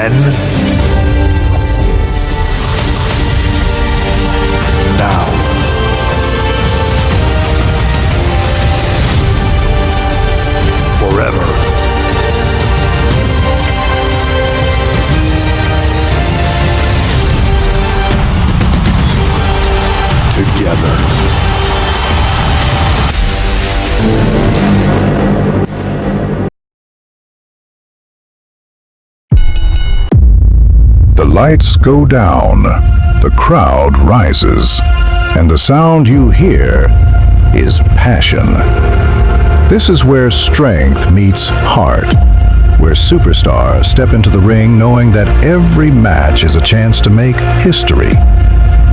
then? Now. Forever. Together. The lights go down, the crowd rises, and the sound you hear is passion. This is where strength meets heart, where superstars step into the ring knowing that every match is a chance to make history.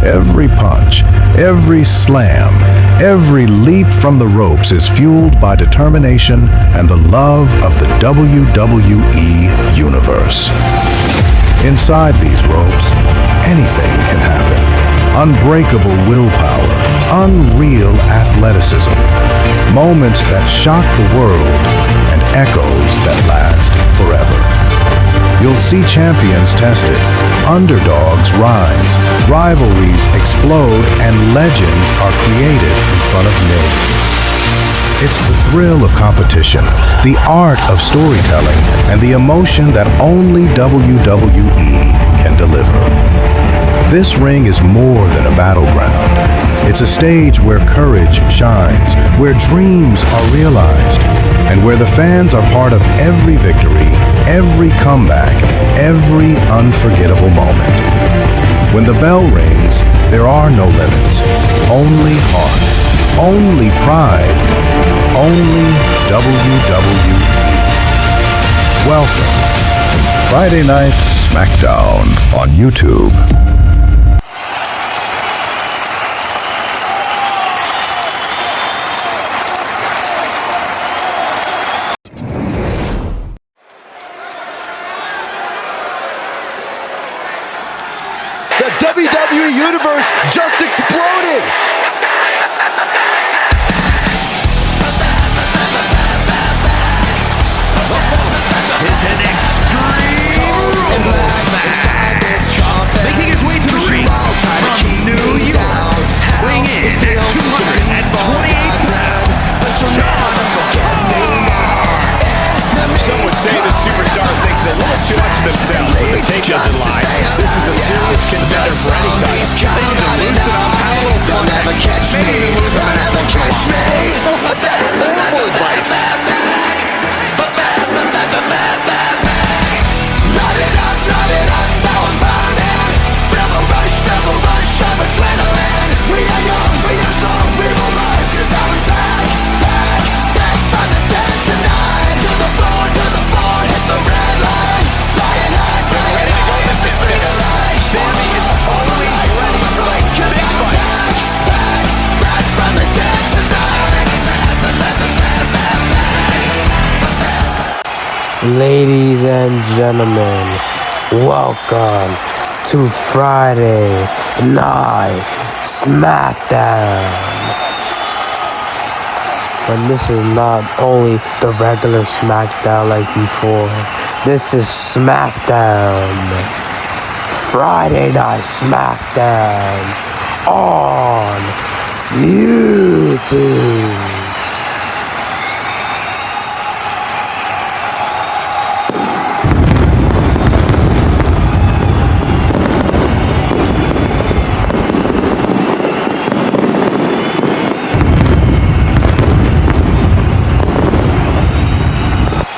Every punch, every slam, every leap from the ropes is fueled by determination and the love of the WWE Universe. Inside these ropes, anything can happen. Unbreakable willpower, unreal athleticism, moments that shock the world, and echoes that last forever. You'll see champions tested, underdogs rise, rivalries explode, and legends are created in front of millions. It's the thrill of competition, the art of storytelling, and the emotion that only WWE can deliver. This ring is more than a battleground. It's a stage where courage shines, where dreams are realized, and where the fans are part of every victory, every comeback, every unforgettable moment. When the bell rings, there are no limits, only heart, only pride, only WWE. Welcome to Friday Night Smackdown on YouTube. The WWE Universe just exploded! It's an extreme rules match. Making his way to the ring from New York, weighing in at 228 pounds. Some would say the superstar thinks a little too much of themselves, but the take doesn't lie. This is a serious contender for any title. They need to loosen up, have a little fun, maybe move on. That is horrible advice. We are young, we are strong, we will rise, 'cause I'm back, back from the dead tonight. To the floor, hit the red line. Flying high, with the speed of light. Sammy is always ready for a big fight. Back from the dead tonight. Ladies and gentlemen, welcome to Friday Night Smackdown. And this is not only the regular Smackdown like before. This is Smackdown. Friday Night Smackdown on YouTube.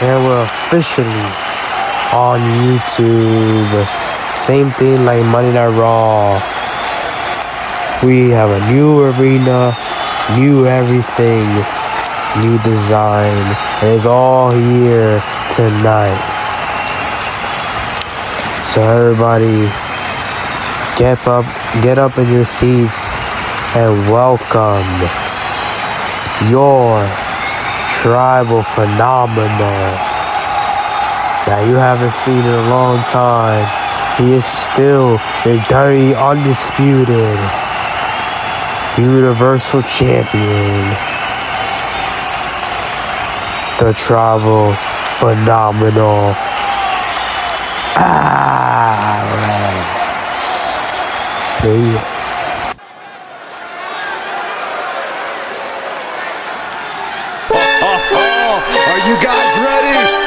And we're officially on YouTube. Same thing like Monday Night Raw. We have a new arena, new everything, new design. And it's all here tonight. So everybody, get up in your seats and welcome your tribal phenomenal that you haven't seen in a long time. He is still the dirty, undisputed Universal Champion, the tribal phenomenal Peace. Are you guys ready?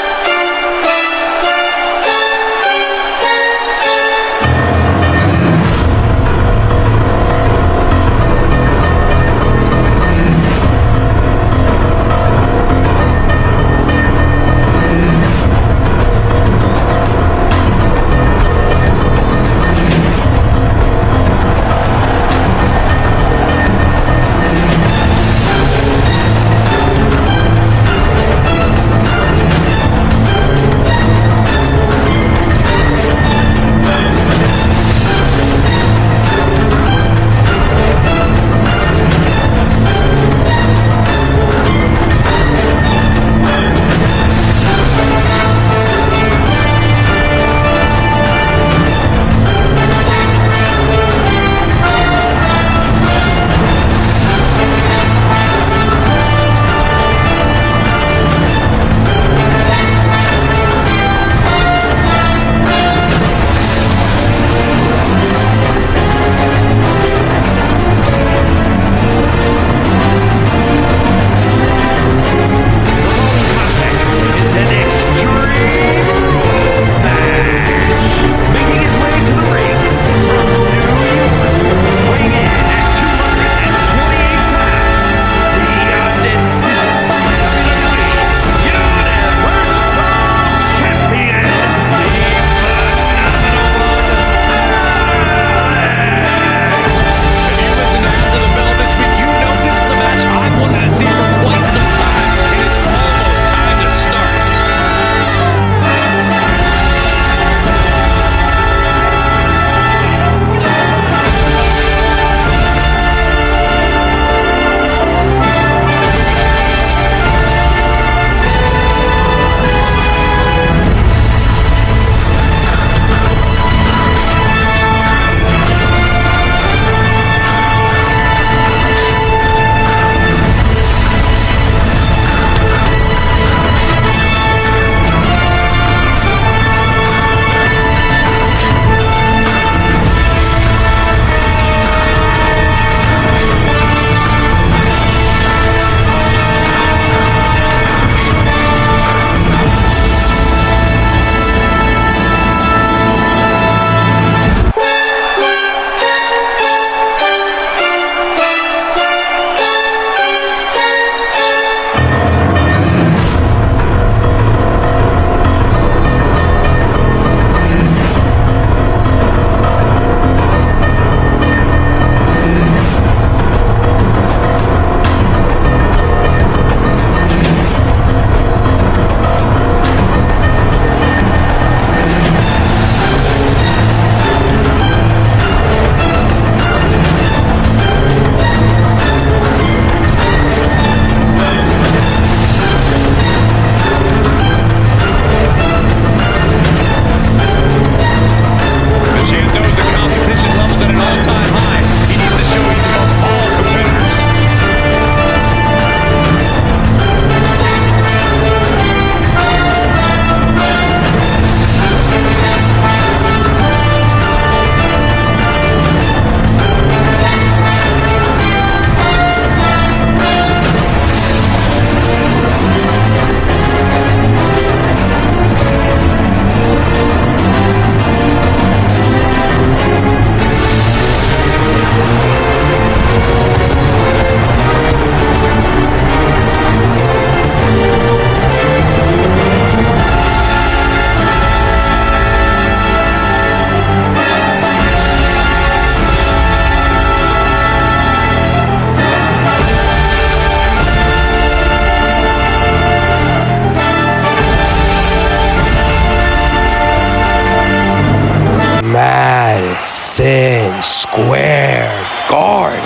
Madison Square Garden.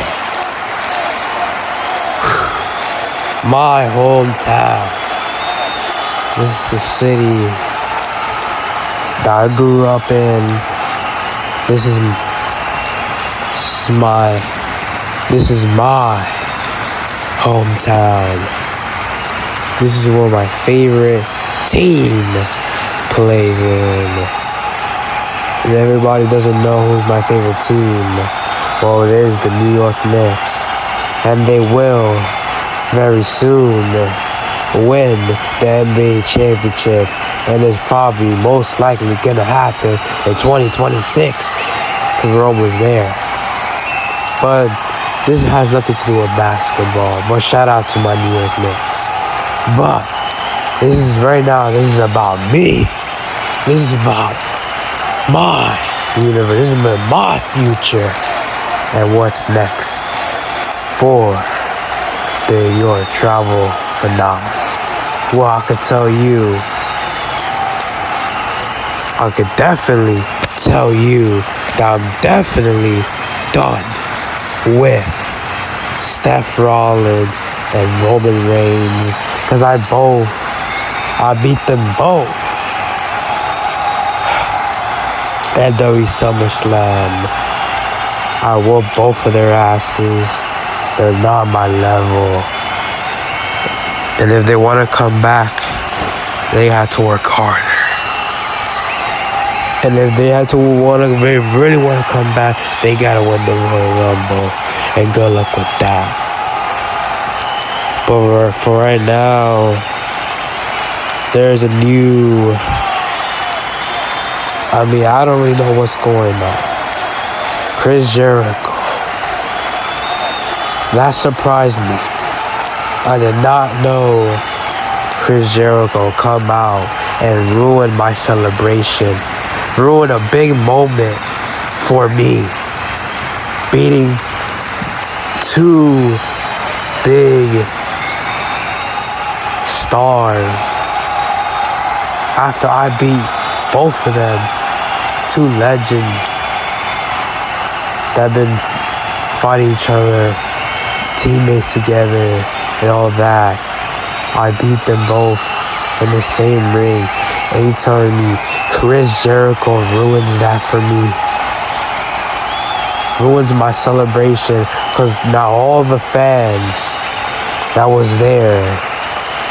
My hometown. This is the city that I grew up in. This is my hometown. This is where my favorite team plays in. And everybody doesn't know who's my favorite team. Well, it is the New York Knicks. And they will, very soon, win the NBA championship. And it's probably most likely gonna happen in 2026. Because we're almost there. But this has nothing to do with basketball. But shout out to my New York Knicks. But this is about me. This is about my universe. This is about my future. And what's next for the Your Travel Phenomenon. Well, I could definitely tell you that I'm definitely done with Steph Rollins and Roman Reigns, because I beat them both at WWE SummerSlam. I whooped both of their asses. They're not my level. And if they want to come back, they have to work harder. And if they really want to come back, they gotta win the Royal Rumble. And good luck with that. But for right now, there's a new... I don't really know what's going on. Chris Jericho. That surprised me. I did not know Chris Jericho come out and ruin my celebration. Ruin a big moment for me. Beating two big stars. After I beat both of them. Two legends that have been fighting each other, teammates together, and all that. I beat them both in the same ring. And you telling me Chris Jericho ruins that for me? Ruins my celebration, because now all the fans that was there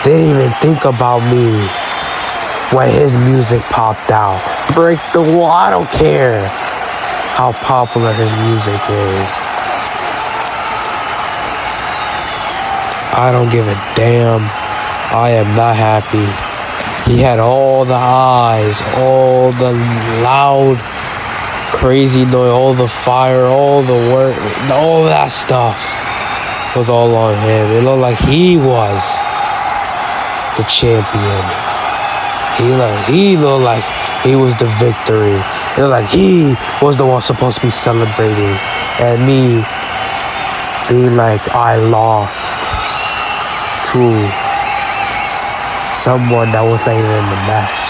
didn't even think about me when his music popped out. Break the wall. I don't care how popular his music is. I don't give a damn. I am not happy. He had all the eyes, all the loud, crazy noise, all the fire, all the work, all that stuff was all on him. It looked like he was the champion. He looked like he was the victory. It looked like he was the one supposed to be celebrating. And me being like, I lost to someone that was not even in the match.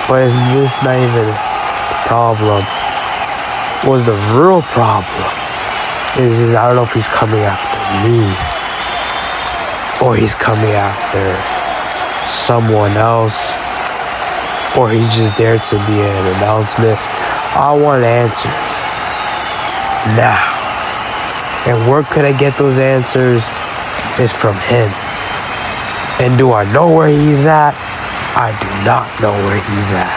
But is this not even the problem? Was the real problem is I don't know if he's coming after me or he's coming after someone else, or he's just there to be an announcement. I want answers now. And where could I get those answers? Is from him. And do I know where he's at? I do not know where he's at.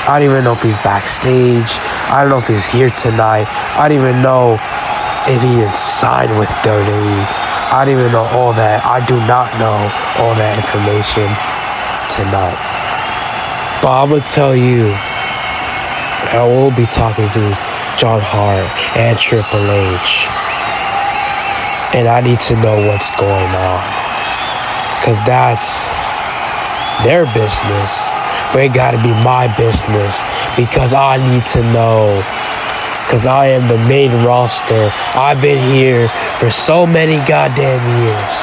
I don't even know if he's backstage. I don't know if he's here tonight. I don't even know if he is signed with WWE. I don't even know all that. I do not know all that information tonight. But I'm going to tell you, I will be talking to John Hart and Triple H. And I need to know what's going on. Because that's their business. But it got to be my business. Because I need to know. Because I am the main roster. I've been here for so many goddamn years.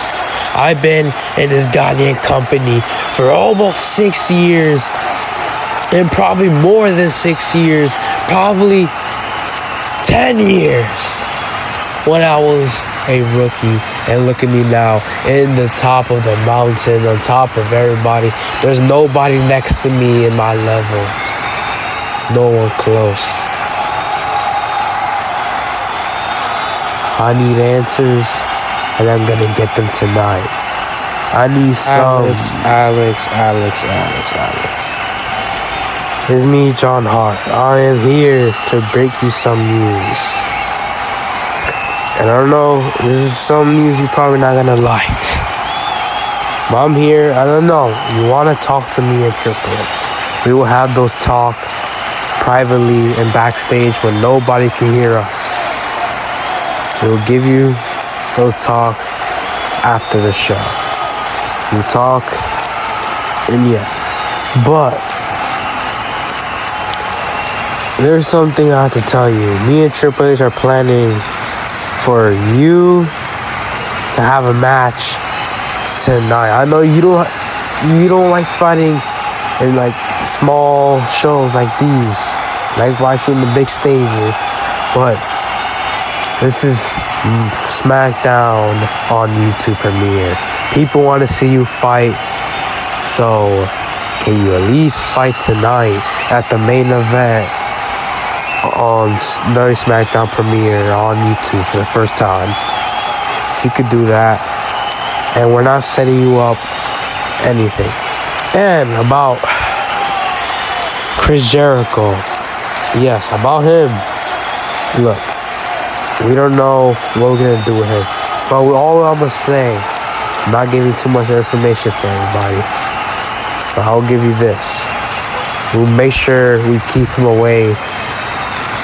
I've been in this goddamn company for almost 6 years. And probably more than 6 years. Probably 10 years. When I was a rookie. And look at me now. In the top of the mountain. On top of everybody. There's nobody next to me in my level. No one close. I need answers, and I'm gonna get them tonight. I need some. Alex. It's me, John Hart. I am here to break you some news. And I don't know, this is some news you're probably not gonna like. But I'm here, I don't know. You wanna talk to me and Triple H. We will have those talk privately and backstage when nobody can hear us. We will give you those talks after the show. We'll talk, and yeah. But there's something I have to tell you. Me and Triple H are planning for you to have a match tonight. I know you don't like fighting in like small shows like these, like watching the big stages, but this is Smackdown on YouTube premiere. People want to see you fight, so can you at least fight tonight at the main event on very Smackdown premiere on YouTube for the first time? If you could do that, and we're not setting you up anything. And about Chris Jericho, yes, about him. Look, we don't know what we're gonna do with him, but all I'm gonna say, I'm not giving too much information for everybody, but I'll give you this. We'll make sure we keep him away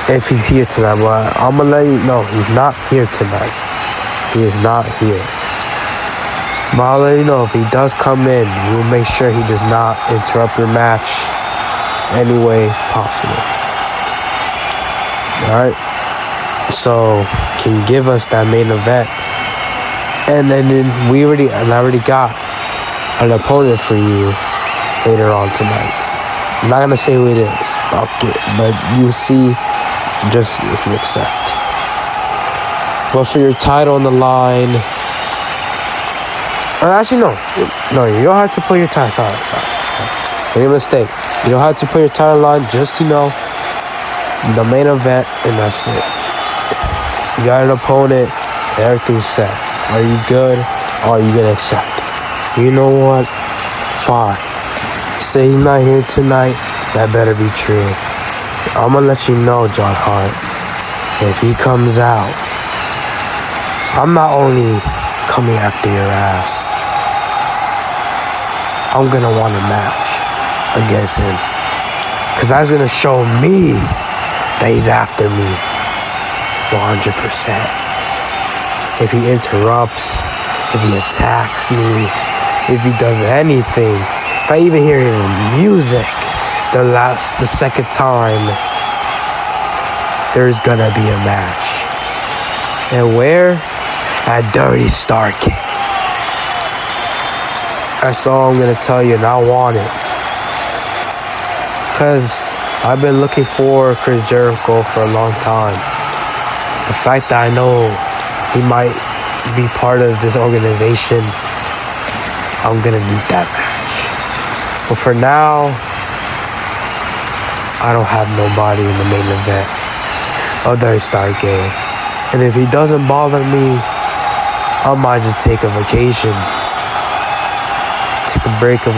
if he's here tonight, but I'm gonna let you know he's not here tonight. He is not here. But I'll let you know if he does come in, we'll make sure he does not interrupt your match any way possible. Alright? So, can you give us that main event? And then I already got an opponent for you later on tonight. I'm not gonna say who it is, but you'll see just if you accept. But for your title on the line, actually no, you don't have to put your title. Sorry, made a mistake. You don't have to put your title on, just the main event, and that's it. You got an opponent, everything's set. Are you good? Or are you gonna accept it? You know what? Fine. You say he's not here tonight, that better be true. I'm gonna let you know, John Hart, if he comes out, I'm not only coming after your ass, I'm gonna want a match against him, because that's gonna show me that he's after me 100%. If he interrupts, if he attacks me, if he does anything, if I even hear his music the second time, there's gonna be a match. And where? At Dirty Starcade. That's all I'm gonna tell you, and I want it. Because I've been looking for Chris Jericho for a long time. The fact that I know he might be part of this organization, I'm gonna need that match. But for now, I don't have nobody in the main event of Dirty Starcade. And if he doesn't bother me, I might just take a vacation, take a break of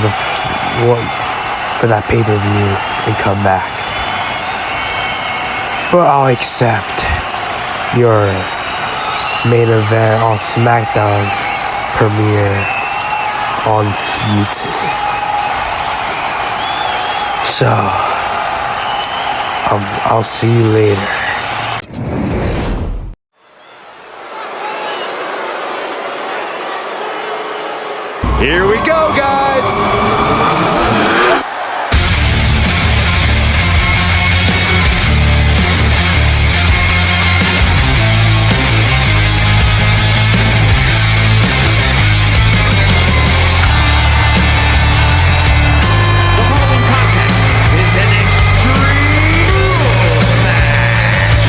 for that pay-per-view and come back. But I'll accept your main event on Smackdown premiere on YouTube. So, I'll see you later. Here we go, guys. The following contest is an extreme rules match.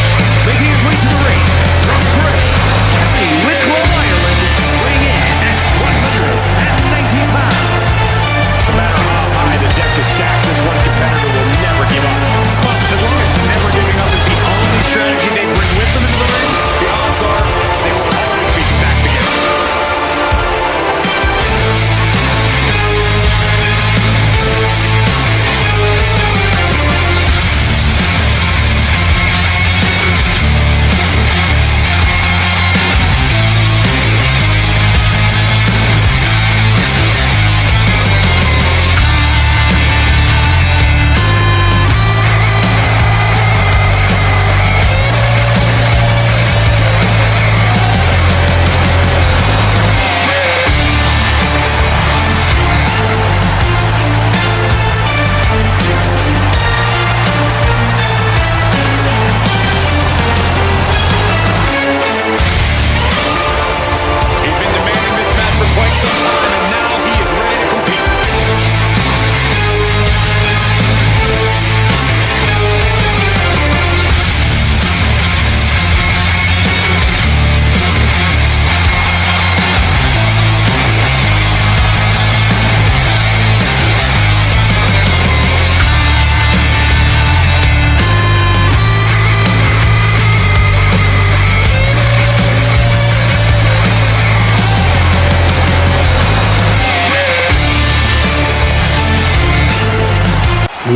Making his way to the ring from Bristol, Wicklow, Ireland, weighing in at 119 pounds.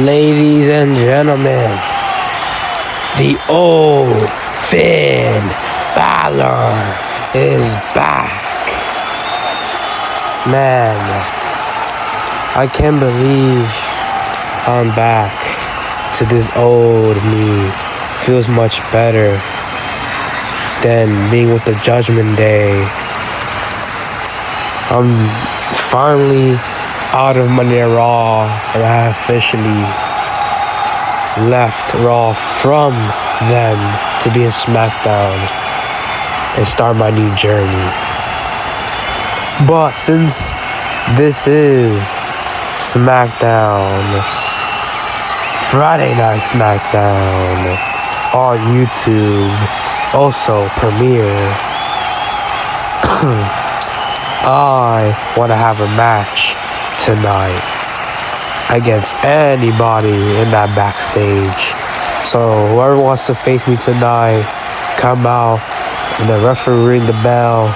Ladies and gentlemen, the old Finn Balor is back. Man, I can't believe I'm back to this old me. Feels much better than being with the Judgment Day. I'm finally out of Monday Night Raw, and I have officially left Raw from them to be in Smackdown and start my new journey. But since this is Smackdown, Friday Night Smackdown on YouTube, also premiere, I want to have a match tonight against anybody in that backstage. So whoever wants to face me tonight, come out, and the referee ring the bell.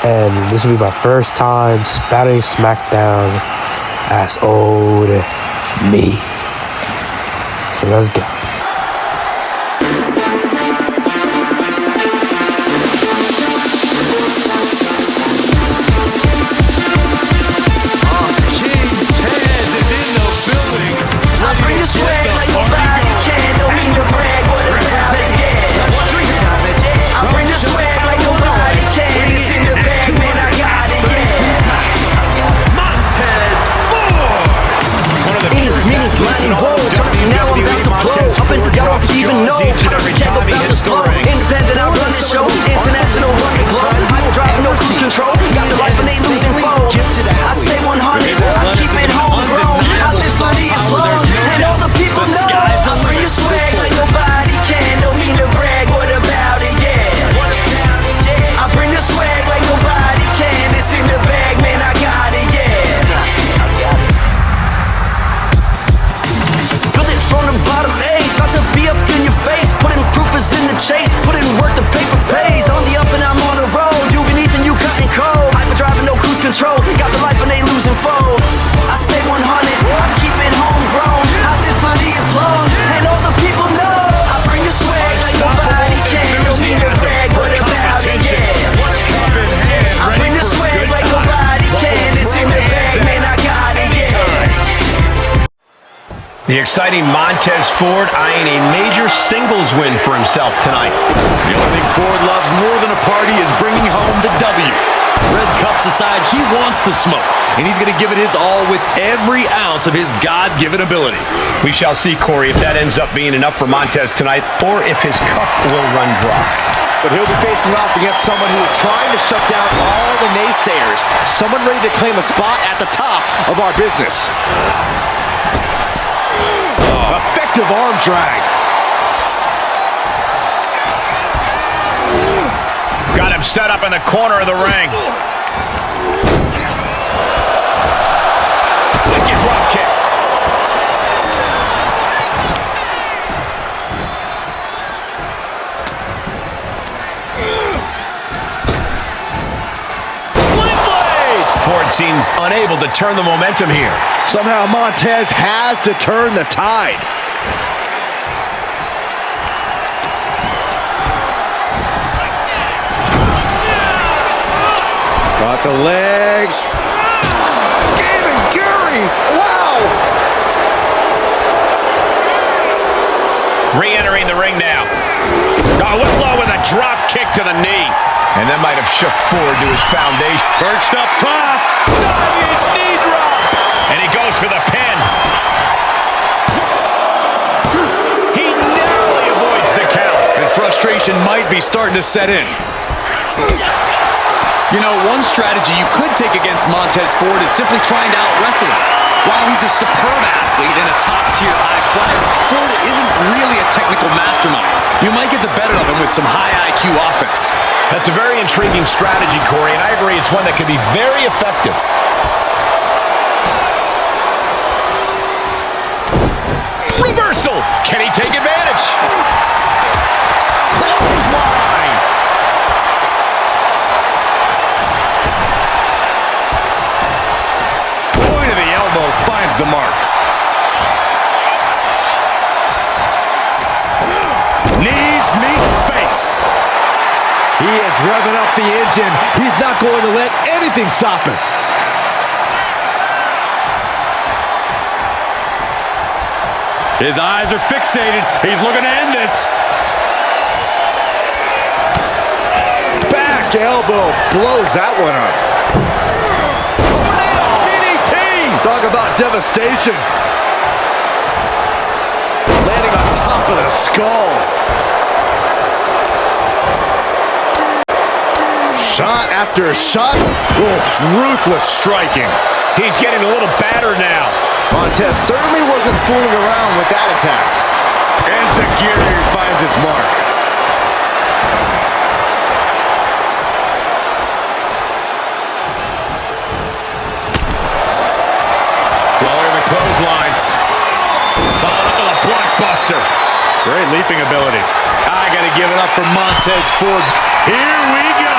And this will be my first time battling Smackdown as old me. So let's go. Independent, I run this show. International, run the globe. I'm driving, no cruise control. Got the life and they losing foe. I stay 100, I keep it homegrown. I live for the applause, and all the people know. I bring the swag like nobody can. Don't mean to brag, what about it, yeah. I bring the swag like nobody can. It's in the bag, man, I got it, yeah. Built it from the bottom, ayy. About to be up in your face. Putting proof is in the chase. Put in work, the paper pays. On the up and I'm on the road. You beneath and you cutting cold. Hyper driving, no cruise control. Got the life and they losing foe. I stay 100, I keep it homegrown. I live for the applause, and all the people know. I bring the swag like nobody can. Don't mean to brag, what about it, yeah. I bring the swag like nobody can. It's in the bag, man, I got it, yeah. The exciting Montez Ford eyeing a major singles win for himself tonight. The only thing Ford loves more than a party is bringing home the W. Red Cups aside, he wants the smoke, and he's going to give it his all with every ounce of his God-given ability. We shall see, Corey, if that ends up being enough for Montez tonight, or if his cup will run dry. But he'll be facing off against someone who is trying to shut down all the naysayers. Someone ready to claim a spot at the top of our business. Effective arm drag. Got him set up in the corner of the ring. Wicked drop kick. Sling blade! Ford seems unable to turn the momentum here. Somehow Montez has to turn the tide. Got the legs. Game and Gary. Wow. Re-entering the ring now. Oh, Whitlow with a drop kick to the knee. And that might have shook Ford to his foundation. Perched up top. Diving knee drop. And he goes for the pin. He narrowly avoids the count. And frustration might be starting to set in. You know, one strategy you could take against Montez Ford is simply trying to out-wrestle him. While he's a superb athlete and a top-tier high flyer, Ford isn't really a technical mastermind. You might get the better of him with some high IQ offense. That's a very intriguing strategy, Corey, and I agree it's one that can be very effective. Reversal! Can he take advantage? Clothesline! Point of the elbow finds the mark. this. He is revving up the engine. He's not going to let anything stop him. His eyes are fixated. He's looking to end this. Back elbow blows that one up. Tornado DDT! Talk about devastation. Landing on top of the skull. Shot after shot. Oof, ruthless striking. He's getting a little battered now. Montez certainly wasn't fooling around with that attack. And Zagiri finds its mark. Lowering the clothesline. Followed up with a blockbuster. Great leaping ability. I got to give it up for Montez Ford. Here we go.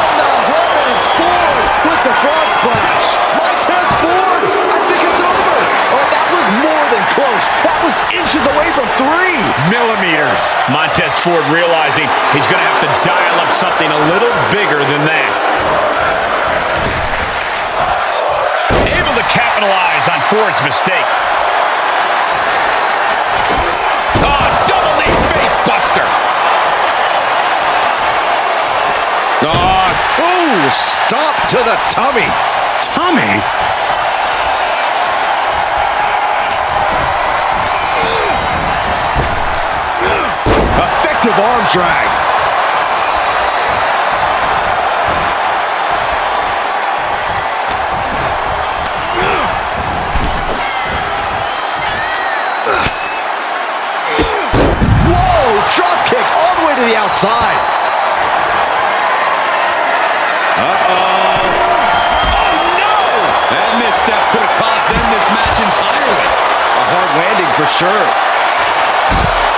From the heavens, Ford with the frog splash. Montez Ford, I think it's over. Oh, that was more than close. That was inches away from 3 Millimeters. Montez Ford realizing he's going to have to dial up something a little bigger than that. Able to capitalize on Ford's mistake. Oh, double knee face buster. Oh, ooh, stop to the tummy. Tommy. Effective arm drag. Whoa, drop kick all the way to the outside. That misstep could have cost them this match entirely. A hard landing for sure.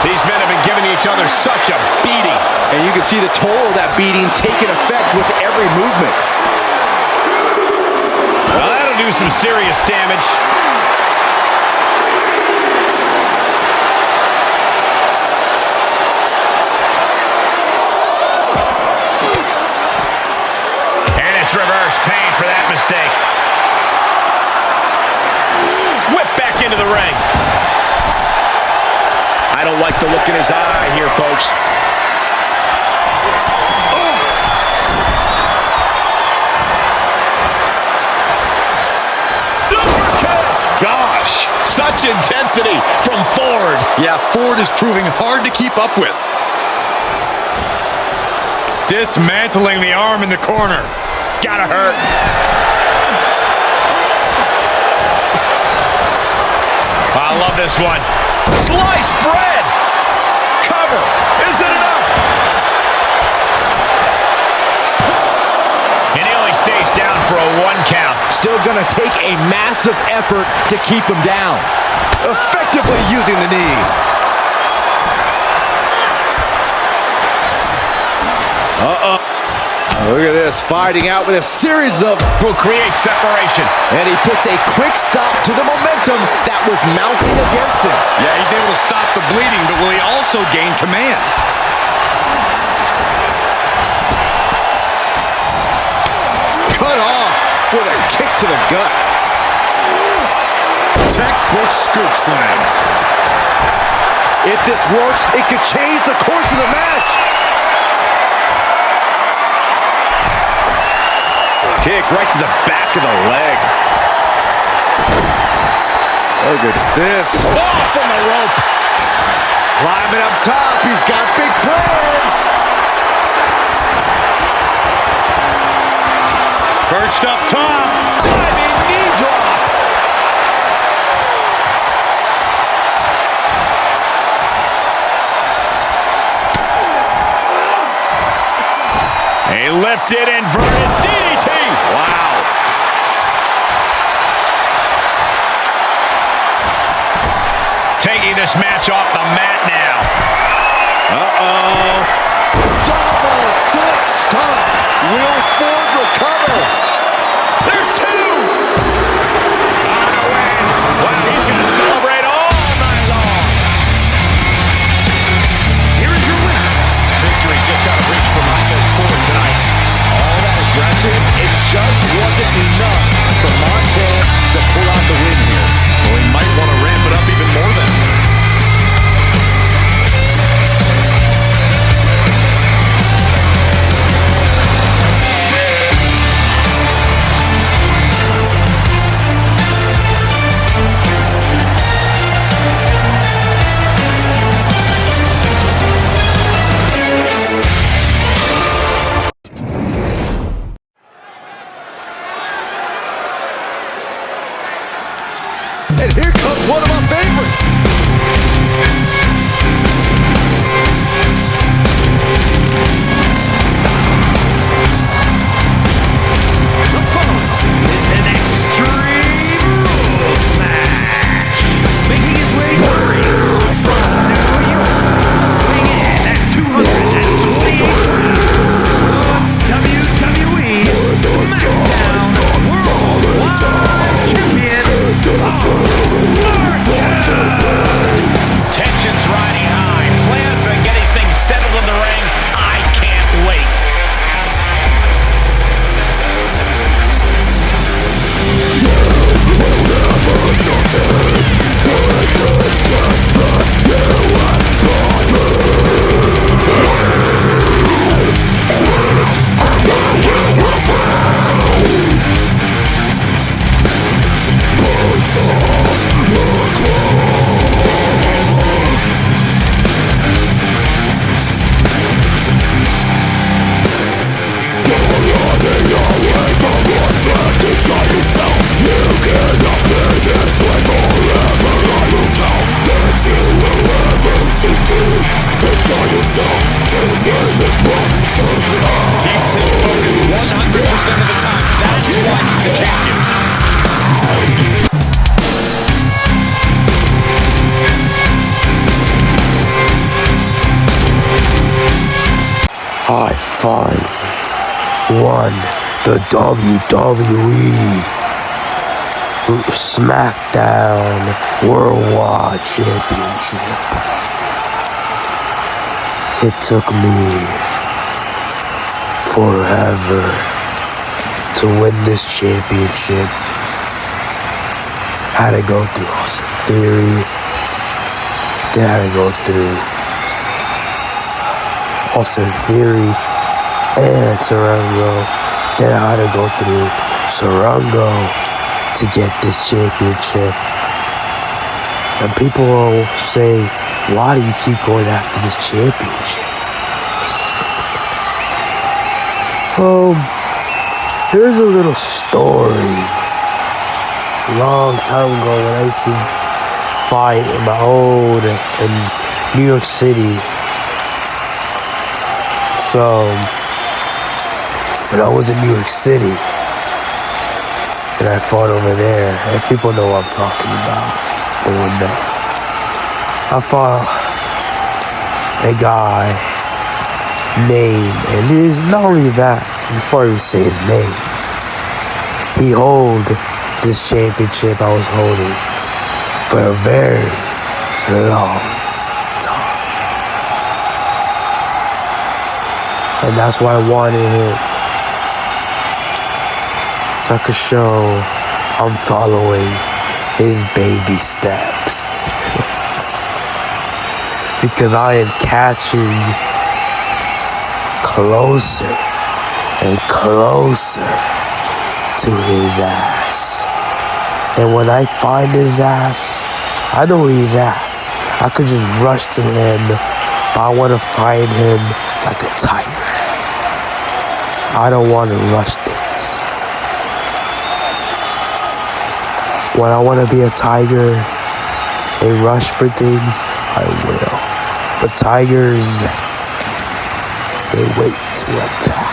These men have been giving each other such a beating. And you can see the toll of that beating taking effect with every movement. Well, that'll do some serious damage. And it's reverse pain for that mistake. Whip back into the ring. I don't like the look in his eye here, folks. Gosh, such intensity from Ford. Yeah, Ford is proving hard to keep up with. Dismantling the arm in the corner. Gotta hurt. I love this one. Sliced bread. Cover. Is it enough? And he only stays down for a 1 count. Still going to take a massive effort to keep him down. Effectively using the knee. Look at this, fighting out with a series of... Will create separation. And he puts a quick stop to the momentum that was mounting against him. Yeah, he's able to stop the bleeding, but will he also gain command? Cut off with a kick to the gut. Textbook scoop slam. If this works, it could change the course of the match. Kick right to the back of the leg. Look at this. Off from the rope. Climbing up top. He's got big plans. Perched up top. Diving knee drop. A lifted inverted DDT. Wow. Taking this match off the mat now. Double foot stomp. Will Ford recover? There's 2. On the win. Wow, he's going to celebrate all night long. Here is your winner. Victory And here comes one of my favorites. The following is an Extreme Rules match. Making his way to the ring from New York, weighing in at 228 pounds, WWE Smackdown Worldwide Champion, Tensions riding high. Plans on getting things settled in the ring. I can't wait. Keeps his focus 100% of the time. That's why he's the champion. I finally won the WWE Smackdown Worldwide Championship. It took me forever to win this championship. Had to go through Austin Theory. Then had to go through Austin Theory and Sarango. Then I had to go through Sarango to get this championship. And people will say, why do you keep going after this championship? Here's a little story. Long time ago when I used to fight in my old in New York City. So when I was in New York City and I fought over there, if people know what I'm talking about, they would know. I fought a guy named, and it is not only that, before I even say his name, he hold this championship I was holding for a very long time. And that's why I wanted it. So I could show I'm following his baby steps. Because I am catching closer and closer to his ass. And when I find his ass, I know where he's at. I could just rush to him, but I want to find him like a tiger. I don't want to rush things. When I want to be a tiger and rush for things, I will. But tigers, they wait to attack.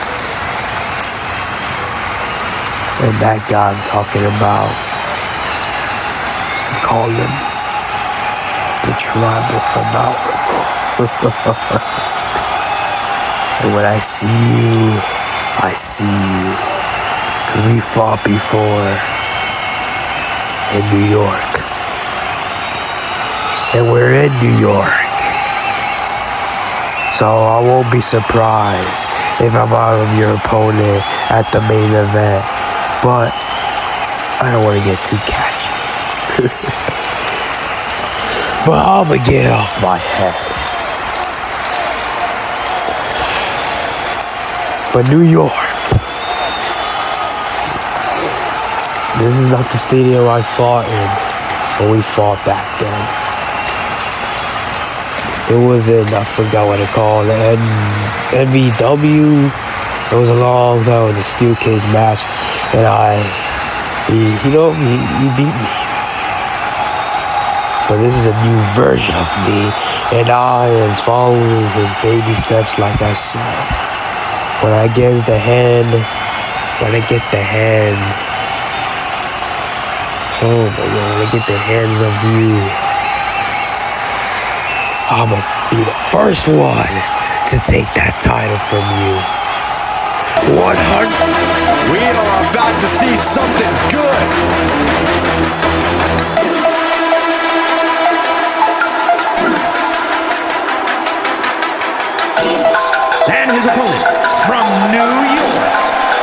And that guy I'm talking about, I call him the tribal phenomenal. And when I see you, I see you. Because we fought before in New York. And we're in New York. So I won't be surprised if I'm out of your opponent at the main event. But I don't want to get too catchy. But I'm going to get off my head. But New York. This is not the stadium I fought in when we fought back then. It was in, I forgot what it called, NVW. It was a long time in the steel cage match, and he beat me. but this is a new version of me, and I am following his baby steps like I said. When I get the hand, oh my God, when I get the hands of you, I'ma be the first one to take that title from you. 100. We are about to see something good. And his opponent from New York,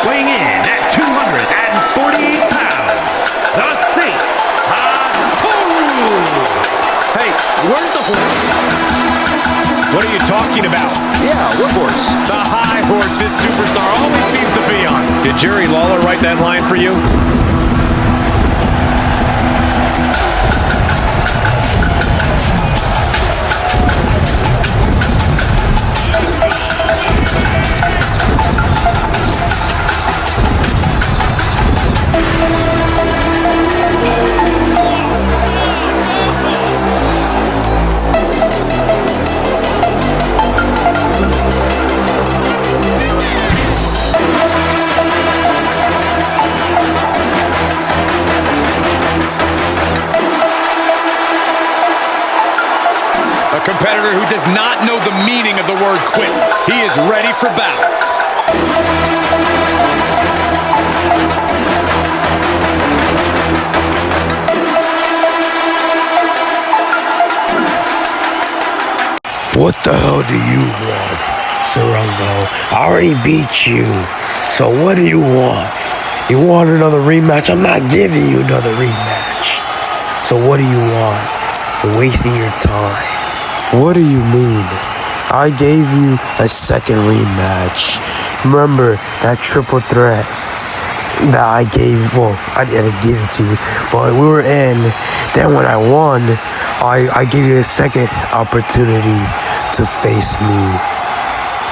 weighing in at 248 pounds, the Saint Toru. Hey, where's the horse? What are you talking about? Yeah, what horse? The high horse this superstar always seems to be on. Did Jerry Lawler write that line for you? A competitor who does not know the meaning of the word quit. He is ready for battle. What the hell do you want, Sarongo? I already beat you. So what do you want? You want another rematch? I'm not giving you another rematch. So what do you want? You're wasting your time. What do you mean? I gave you a second rematch. Remember that triple threat that I gave? Well, I didn't give it to you, but we were in. Then when I won, I gave you a second opportunity to face me,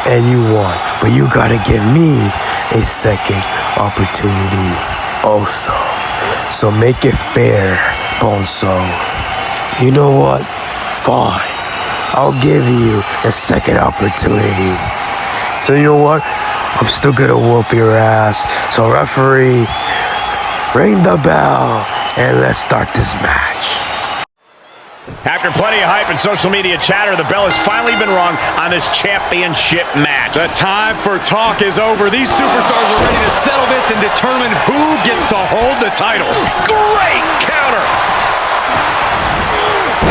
and you won. But you gotta give me a second opportunity also. So make it fair, Bonso. You know what? Fine. I'll give you a second opportunity. So you know what? I'm still gonna whoop your ass. So referee, ring the bell and let's start this match. After plenty of hype and social media chatter, the bell has finally been rung on this championship match. The time for talk is over. These superstars are ready to settle this and determine who gets to hold the title. Great counter!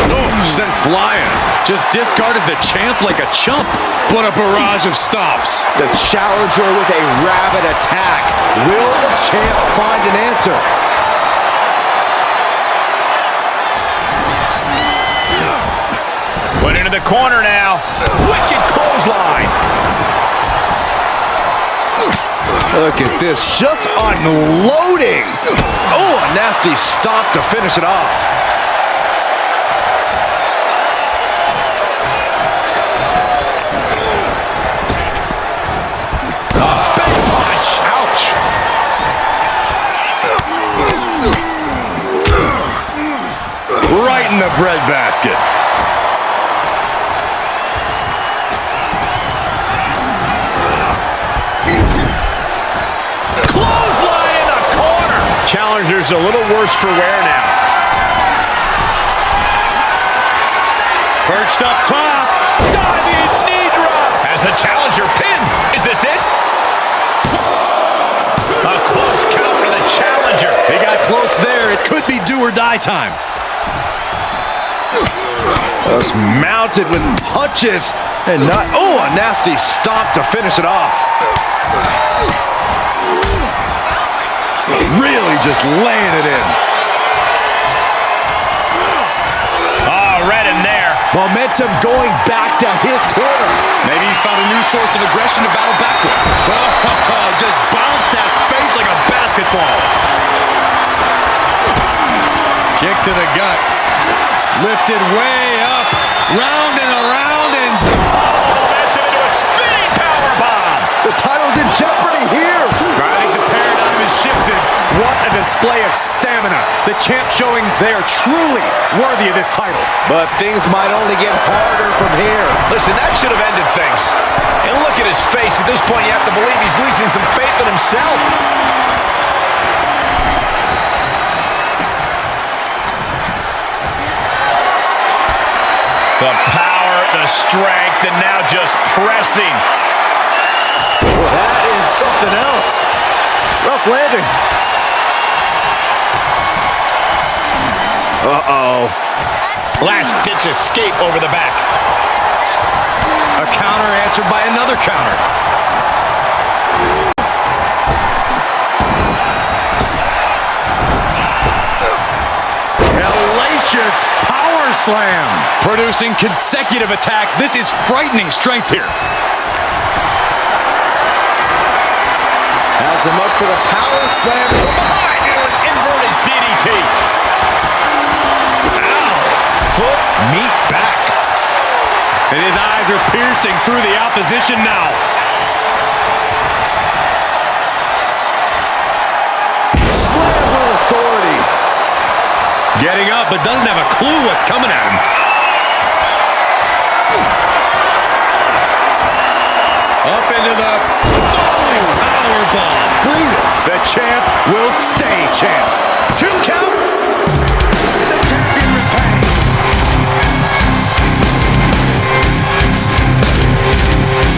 Oh, sent flying. Just discarded the champ like a chump. What a barrage of stops. The challenger with a rabid attack. Will the champ find an answer? Put into the corner now. Wicked clothesline. Look at this, just unloading. Oh, a nasty stop to finish it off. Right in the breadbasket. Clothesline in the corner. Challenger's a little worse for wear now. Perched up top. Diving knee drop. Has the challenger pinned. Is this it? A close count for the challenger. He got close there. It could be do or die time. Just mounted with punches and not. Oh, a nasty stop to finish it off. Really just laying it in. Oh, red in there. Momentum going back to his corner. Maybe he's found a new source of aggression to battle back with. Oh, just bounced that face like a basketball. Kick to the gut. Lifted way up, round and around, and That's into a spinning powerbomb. The title's in jeopardy here. I think the paradigm has shifted. what a display. display of stamina. The champ showing they are truly worthy of this title. But things might only get harder from here. Listen, that should have ended things. And look at his face. At this point, you have to believe he's losing some faith in himself. The power, the strength, and now just pressing. Well, that is something else. Rough landing. Uh-oh. Last-ditch escape over the back. A counter answered by another counter. Hellacious power slam. Producing consecutive attacks. This is frightening strength here. Has him up for the power slam from behind. And an inverted DDT. Ow. Foot meet back. And his eyes are piercing through the opposition now. Slam with authority. Getting up, but doesn't have a clue what's coming at him. Up into the falling powerbomb. Brutal. The champ will stay champ. 2 count. The champion retains.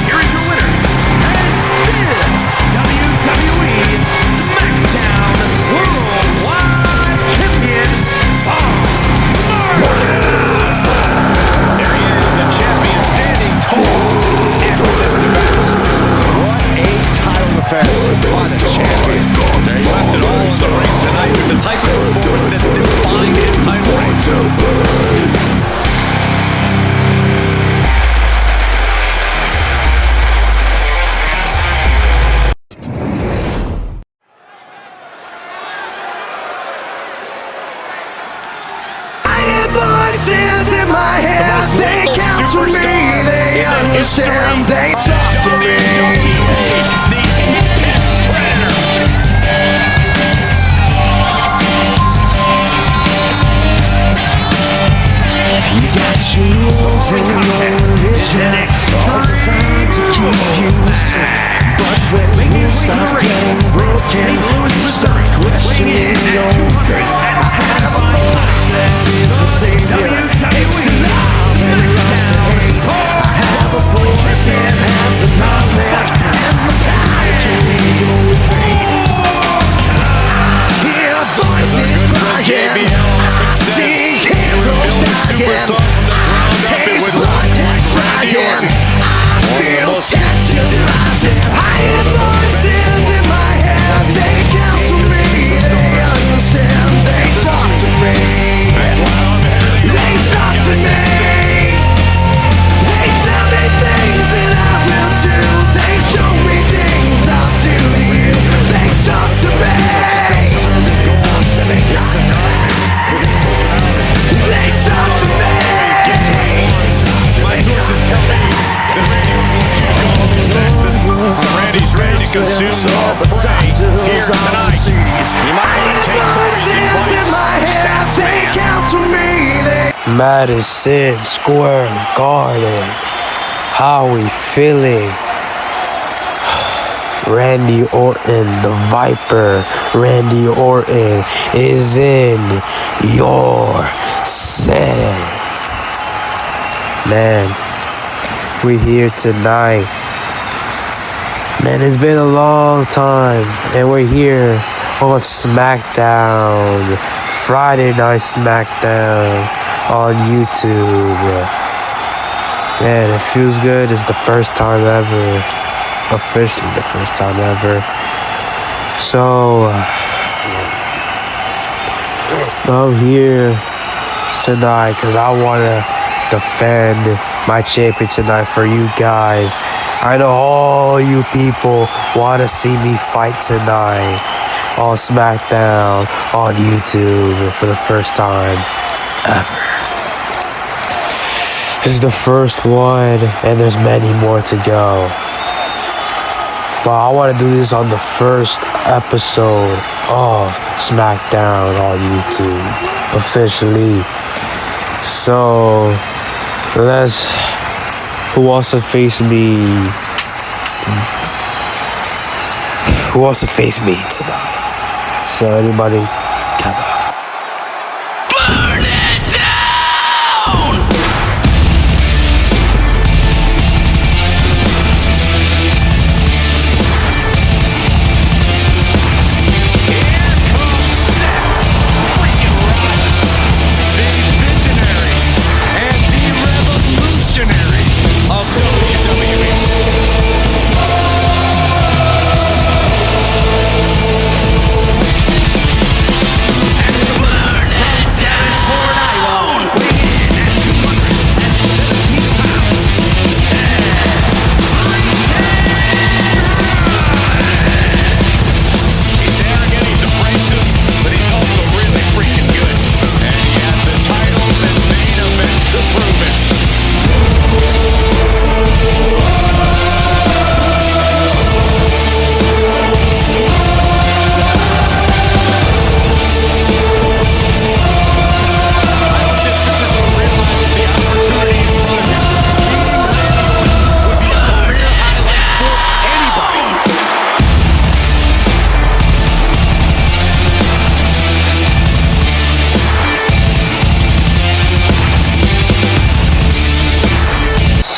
Here is your winner, and still WWE Smackdown Worldwide Champion, There he is, the champion standing tall after this defense. What a title defense by the champion. He left it all in the ring tonight with the type of performance that's defined his title reign. Voices in my head, they count for me, they understand, they talk to me. The Apex Predator. You got jewels in your religion, all designed to keep you sick. But when you start getting broken, you start questioning your faith. I have a voice that is my savior. It's love and love's to hate. I have a voice that has the knowledge and the power to your faith. I hear voices crying. I see heroes dying. I taste blood and crying. I feel tension rising. I hear voices in my head. They counsel me. They understand. They talk to me. They talk to me. They tell me things that I will do. They show me things I'll do to you. They talk to me. They talk to me. My sources tell me that Randy's ready to consume more prey here tonight. He might want to take Cody's advice. Madison Square Garden. How we feeling? Randy Orton, the Viper. Randy Orton is in your city. Man, we here tonight. Man, it's been a long time, and we're here on Smackdown, Friday Night Smackdown on YouTube. Man, it feels good. It's the first time ever, officially the first time ever. So, I'm here tonight because I want to defend my champion tonight for you guys. I know all you people want to see me fight tonight on Smackdown on YouTube for the first time ever. This is the first one, and there's many more to go. But I want to do this on the first episode of Smackdown on YouTube officially. So who wants to face me? Who wants to face me tonight? So anybody, come on. Burn it down!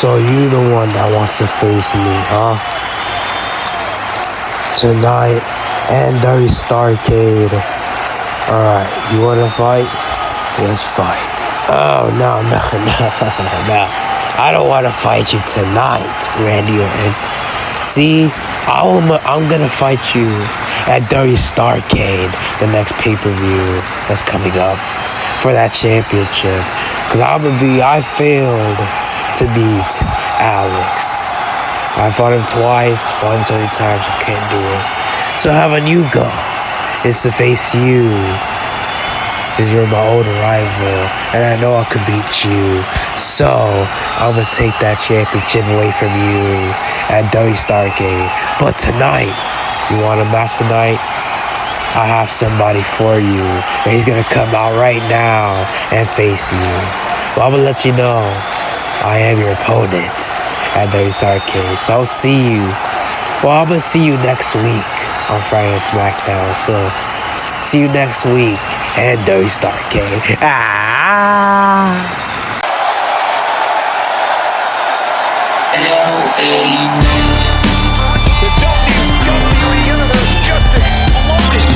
So you the one that wants to face me, huh? Tonight and Dirty Starcade. Alright, you wanna fight? Let's fight. Oh, no. I don't wanna fight you tonight, Randy Orton. See, I'm gonna fight you at Dirty Starcade, the next pay-per-view that's coming up for that championship. Cause I failed to beat Alex. I fought him twice, fought him so many times, I can't do it. So having you go is to face you, because you're my older rival, and I know I could beat you. So I'm gonna take that championship away from you at Dirty Starcade. But tonight, you want a match tonight? I have somebody for you, and he's gonna come out right now and face you. Well, I'm gonna let you know I am your opponent at Dirty Starcade. So I'll see you. Well, I'm gonna see you next week on Friday Night Smackdown. So see you next week at Dirty Starcade. The WWE Universe just exploded.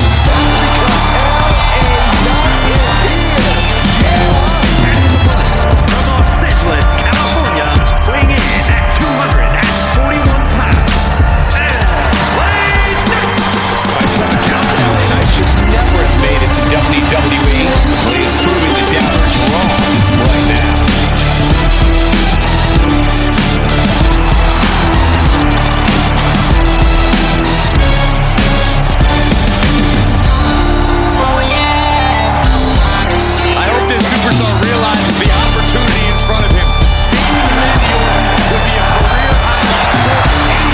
From Los Angeles, California, weighing in at 241 pounds. By some accounts, LA Knight should never have made it to WWE. Well, he is proving the doubters wrong right now. I hope this superstar realizes the opportunity in front of him. Beating Randy Orton would be a career highlight for anyone.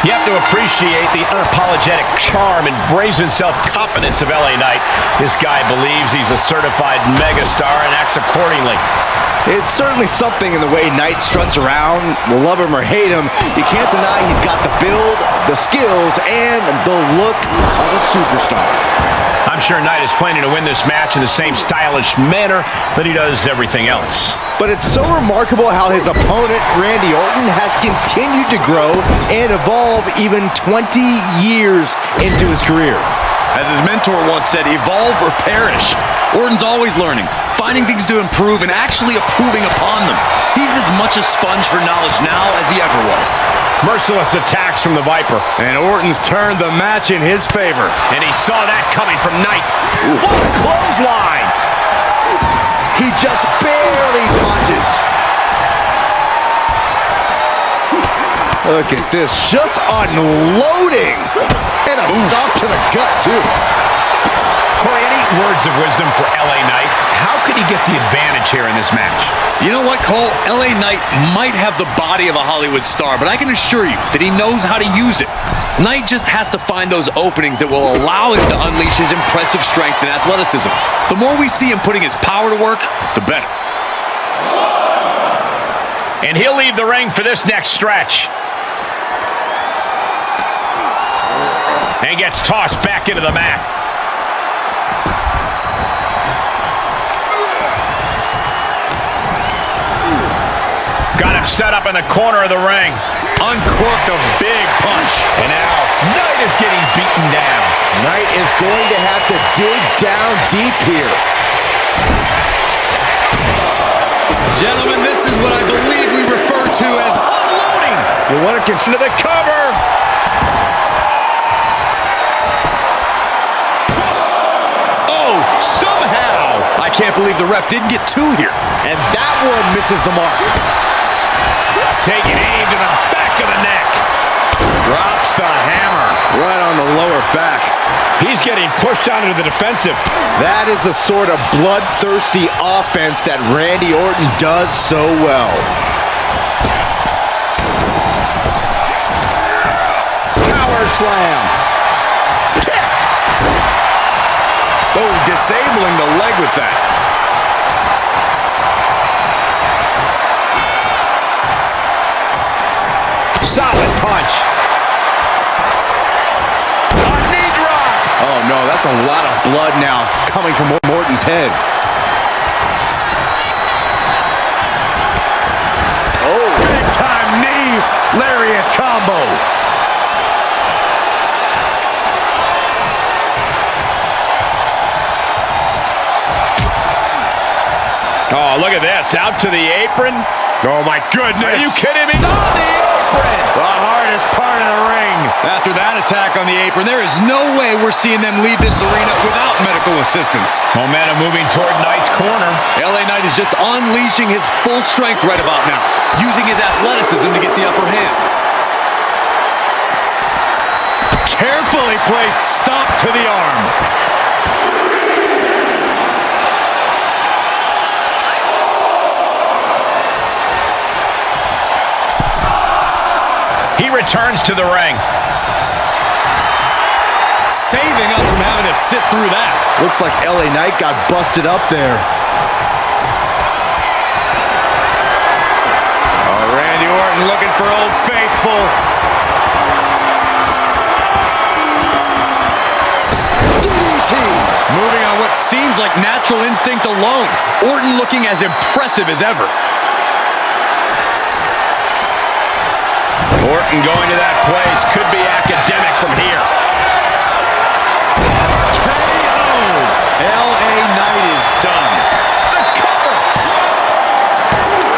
You have to appreciate the unapologetic charm and brazen self-confidence of LA Knight. This guy believes he's a certified megastar and acts accordingly. It's certainly something in the way Knight struts around. Love him or hate him, you can't deny he's got the build, the skills, and the look of a superstar. I'm sure Knight is planning to win this match in the same stylish manner that he does everything else. But it's so remarkable how his opponent, Randy Orton, has continued to grow and evolve even 20 years into his career. As his mentor once said, evolve or perish. Orton's always learning, finding things to improve, and actually improving upon them. He's as much a sponge for knowledge now as he ever was. Merciless attacks from the Viper. And Orton's turned the match in his favor. And he saw that coming from Knight. What a clothesline! He just barely dodges. Look at this, just unloading. And a stop to the gut, too. Corey, any words of wisdom for LA Knight? How could he get the advantage here in this match? You know what, Cole? LA Knight might have the body of a Hollywood star, but I can assure you that he knows how to use it. Knight just has to find those openings that will allow him to unleash his impressive strength and athleticism. The more we see him putting his power to work, the better. And he'll leave the ring for this next stretch. And he gets tossed back into the mat. Got him set up in the corner of the ring. Uncorked a big punch. And now Knight is getting beaten down. Knight is going to have to dig down deep here. Gentlemen, this is what I believe we refer to as unloading. You want to consider the cover. Oh, somehow. I can't believe the ref didn't get two here. And that one misses the mark. Taking aim to the back of the neck. Drops the hammer. Right on the lower back. He's getting pushed onto the defensive. That is the sort of bloodthirsty offense that Randy Orton does so well. Power slam. Kick. Oh, disabling the leg with that. Solid punch. A knee drop. Oh no, that's a lot of blood now coming from Orton's head. Oh, big time knee lariat combo. Oh, look at this. Out to the apron. Oh, my goodness. Are you kidding me? On the apron. The hardest part of the ring. After that attack on the apron, there is no way we're seeing them leave this arena without medical assistance. Momentum moving toward Knight's corner. LA Knight is just unleashing his full strength right about now, using his athleticism to get the upper hand. Carefully placed stomp to the arm. He returns to the ring. Saving us from having to sit through that. Looks like LA Knight got busted up there. Oh, Randy Orton looking for Old Faithful. DDT. Moving on what seems like natural instinct alone. Orton looking as impressive as ever. Orton going to that place. Could be academic from here. KO. LA Knight is done. The cover.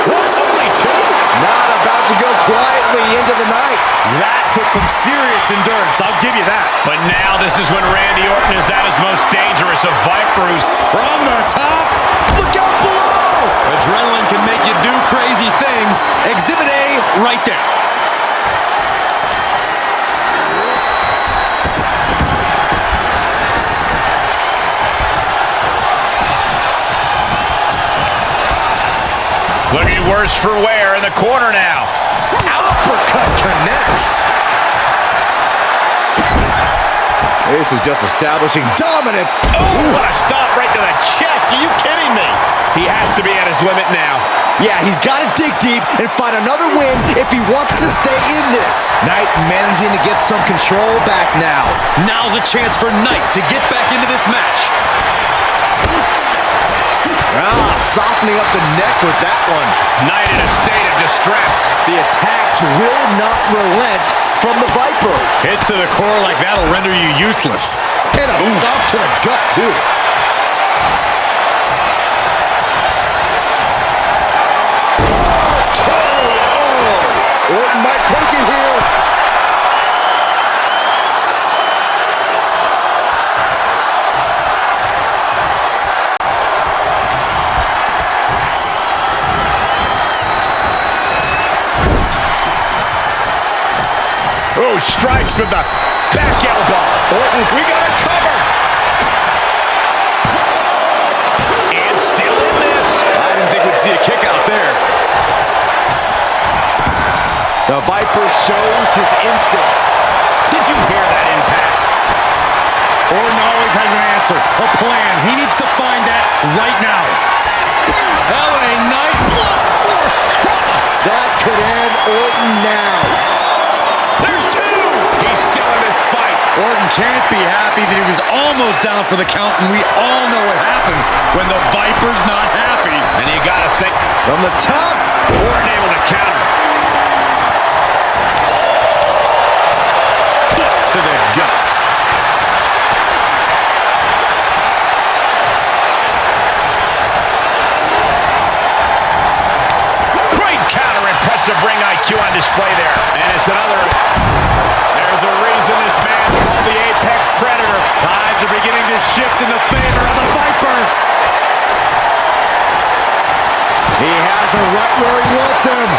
What, only two? Not about to go quietly into the night. That took some serious endurance, I'll give you that. But now this is when Randy Orton is at his most dangerous of Vipers. From the top, Look out below. adrenaline can make you do crazy things. Exhibit A right there. Looking worse for wear in the corner now. Uppercut connects. This is just establishing dominance. Oh, what a stop right to the chest. Are you kidding me? He has to be at his limit now. Yeah, he's got to dig deep and find another win if he wants to stay in this. Knight managing to get some control back now. Now's a chance for Knight to get back into this match. Softening up the neck with that one. Knight in a state of distress. The attacks will not relent from the Viper. Hits to the core like that'll render you useless. And a stop to the gut, too. Orton might take it here. Oh, strikes with the back elbow. Orton, we got a cover. And still in this. I didn't think we'd see a kick out there. The Viper shows his instinct. Did you hear that impact? Orton always has an answer, a plan. He needs to find that right now. LA Knight, blunt force trauma. That could end Orton now. There's two. He's still in this fight. Orton can't be happy that he was almost down for the count, and we all know what happens when the Viper's not happy. And you got to think, From the top. Orton able to counter. Foot to the gut. Great counter, impressive ring IQ on display there. And it's another. There's a reason this man's called the Apex Predator. Tides are beginning to shift in the favor of the Viper. He has him right where he wants him.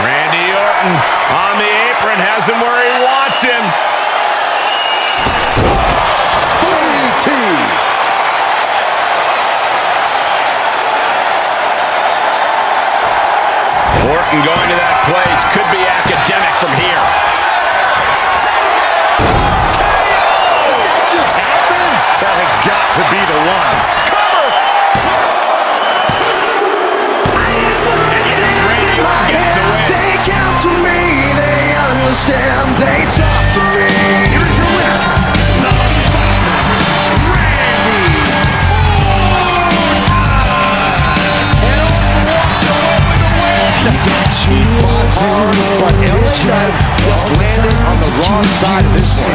Randy Orton on the apron has him where he wants him. DDT. Orton going to that place could be academic from here. That just happened. That has got to be the one. Cover. And yes, Randy Orton gets the win. They count to me, they understand, they talk to me. Here's your winner, the But LA Knight just landed on the wrong side of this one.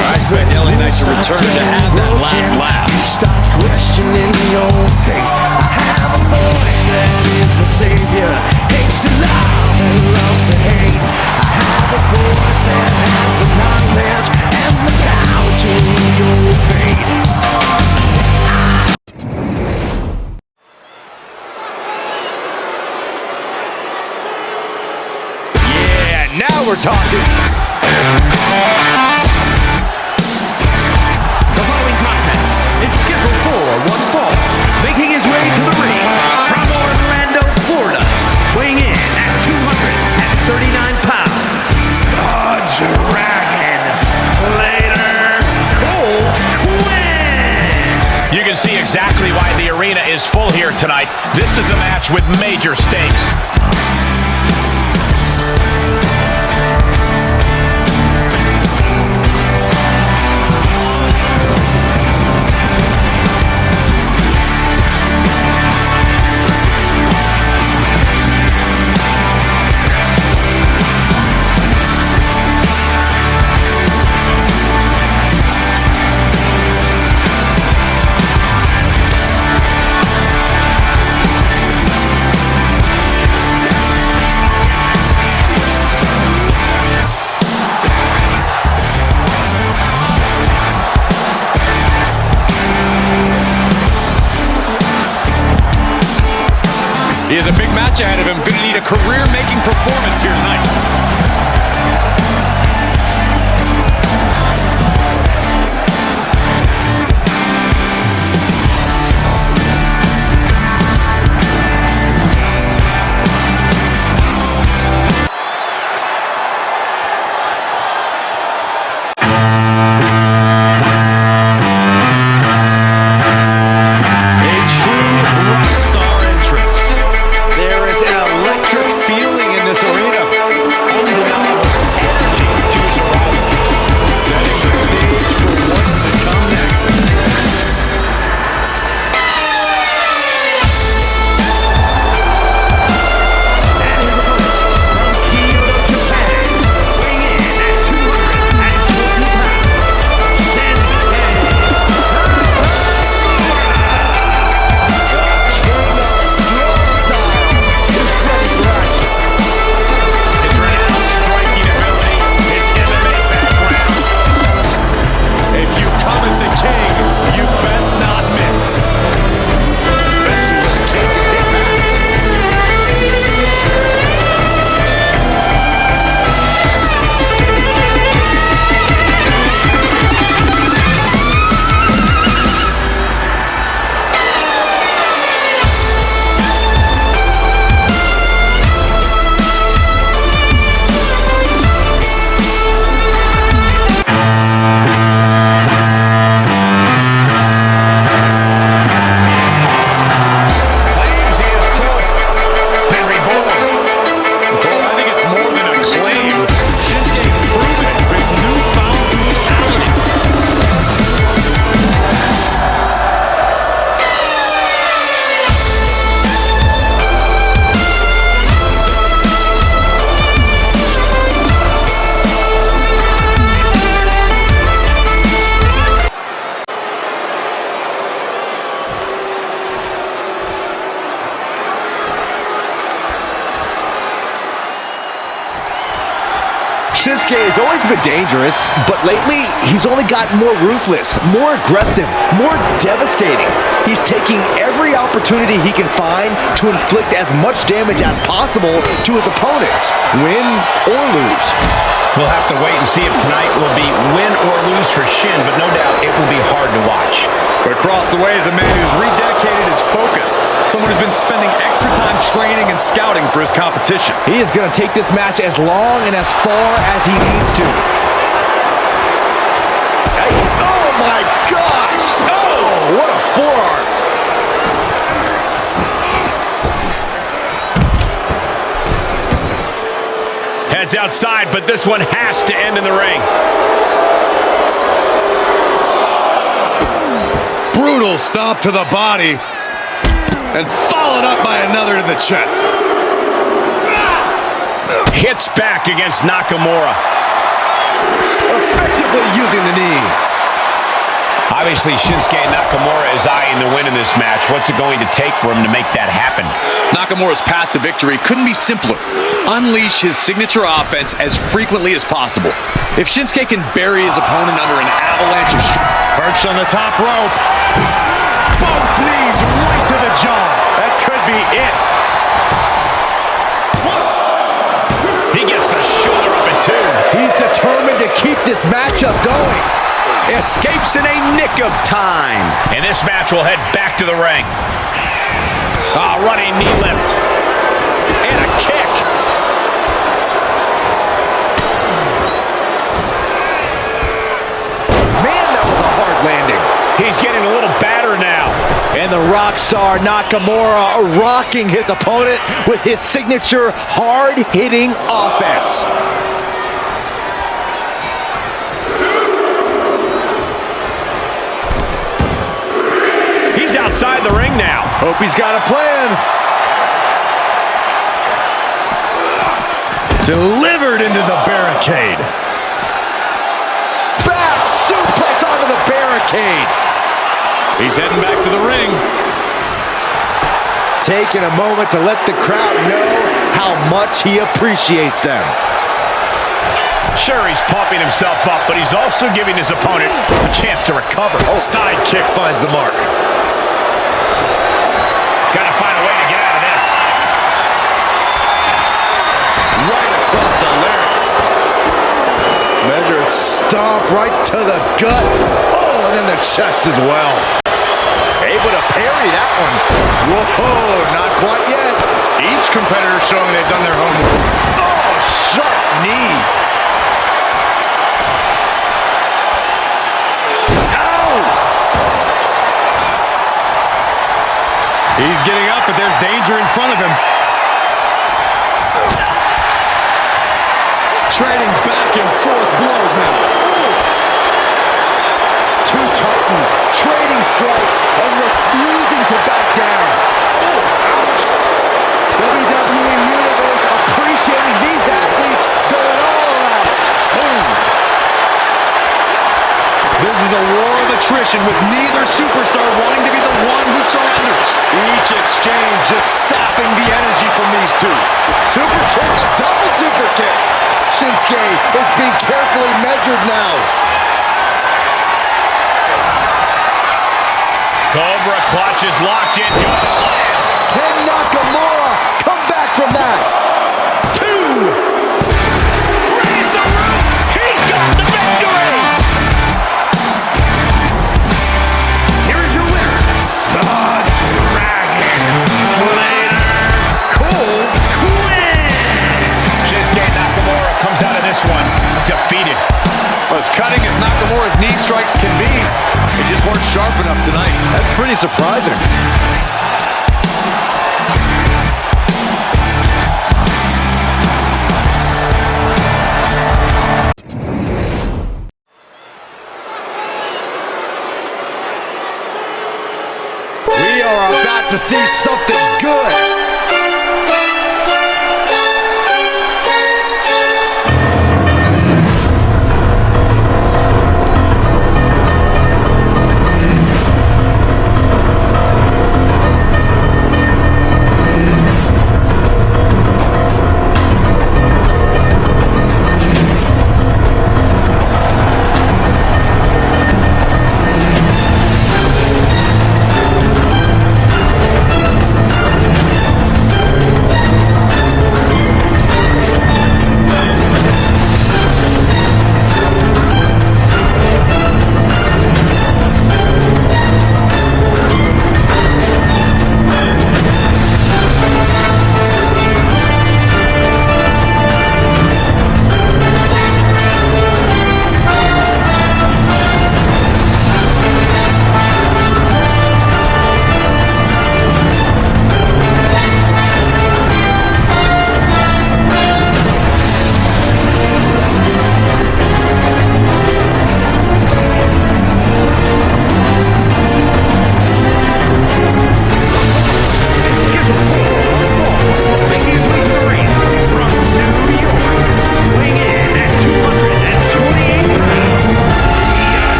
I expect LA Knight to return to have that last laugh. You stop questioning your fate. I have a voice that is my savior. Hates to love and loves to hate. I have a voice that has the knowledge and the power to your fate. Yeah, now we're talking. The following contest is scheduled for one fall, making his way to the ring from Orlando, Florida, weighing in at 239 pounds, the Dragon Slater Colt Quinn. You can see exactly why the arena is full here tonight. This is a match with major stakes. He has a big match ahead of him. Going to need a career-making performance here tonight. A true rock star entrance. There is an electric feeling in this arena. Shinsuke has always been dangerous, but lately he's only gotten more ruthless, more aggressive, more devastating. He's taking every opportunity he can find to inflict as much damage as possible to his opponents, win or lose. We'll have to wait and see if tonight will be win or lose for Shin, but no doubt it will be hard to watch. But across the way is a man who's rededicated his focus. Someone who's been spending extra time training and scouting for his competition. He is going to take this match as long and as far as he needs to. Oh my gosh! Oh, what a forearm! Heads outside, but this one has to end in the ring. Brutal stomp to the body and followed up by another to the chest. Hits back against Nakamura. Effectively using the knee. Obviously, Shinsuke Nakamura is eyeing the win in this match. What's it going to take for him to make that happen? Nakamura's path to victory couldn't be simpler. Unleash his signature offense as frequently as possible. If Shinsuke can bury his opponent under an avalanche of Perched on the top rope. Both knees right to the jaw. That could be it. He gets the shoulder up in two. He's determined to keep this matchup going. Escapes in a nick of time. And this match will head back to the ring. Running knee lift. And a kick. Man, that was a hard landing. He's getting a little battered now. And the rock star Nakamura rocking his opponent with his signature hard-hitting offense. He's outside the ring now. Hope he's got a plan. delivered into the barricade. Back suplex onto the barricade. He's heading back to the ring. Taking a moment to let the crowd know how much he appreciates them. Sure, he's pumping himself up, but he's also giving his opponent a chance to recover. Oh, side kick finds the mark. Gotta find a way to get out of this. Right across the larynx. Measured stomp right to the gut. Oh, and then the chest as well. Able to parry that one. Whoa, not quite yet. Each competitor showing they've done their homework. Oh, sharp knee. He's getting up, but there's danger in front of him. Trading back and forth blows now. Two Titans trading strikes and refusing to back down. WWE Universe appreciating these athletes going all out. Boom. This is a war of attrition with neither superstar wanting to be the one who surrenders. Each exchange just sapping the energy from these two. Super kick, a double super kick. Shinsuke is being carefully measured now. Cobra clutch is locked in. Good slam. Can Nakamura come back from that? Two. Raise the roof. He's got the victory. Here's your winner, the Dragon Slayer. Cold Quinn. Shinsuke Nakamura comes out of this one defeated. Well, as cutting as Nakamura's knee strikes can be, they just weren't sharp enough tonight. That's pretty surprising. We are about to see something good.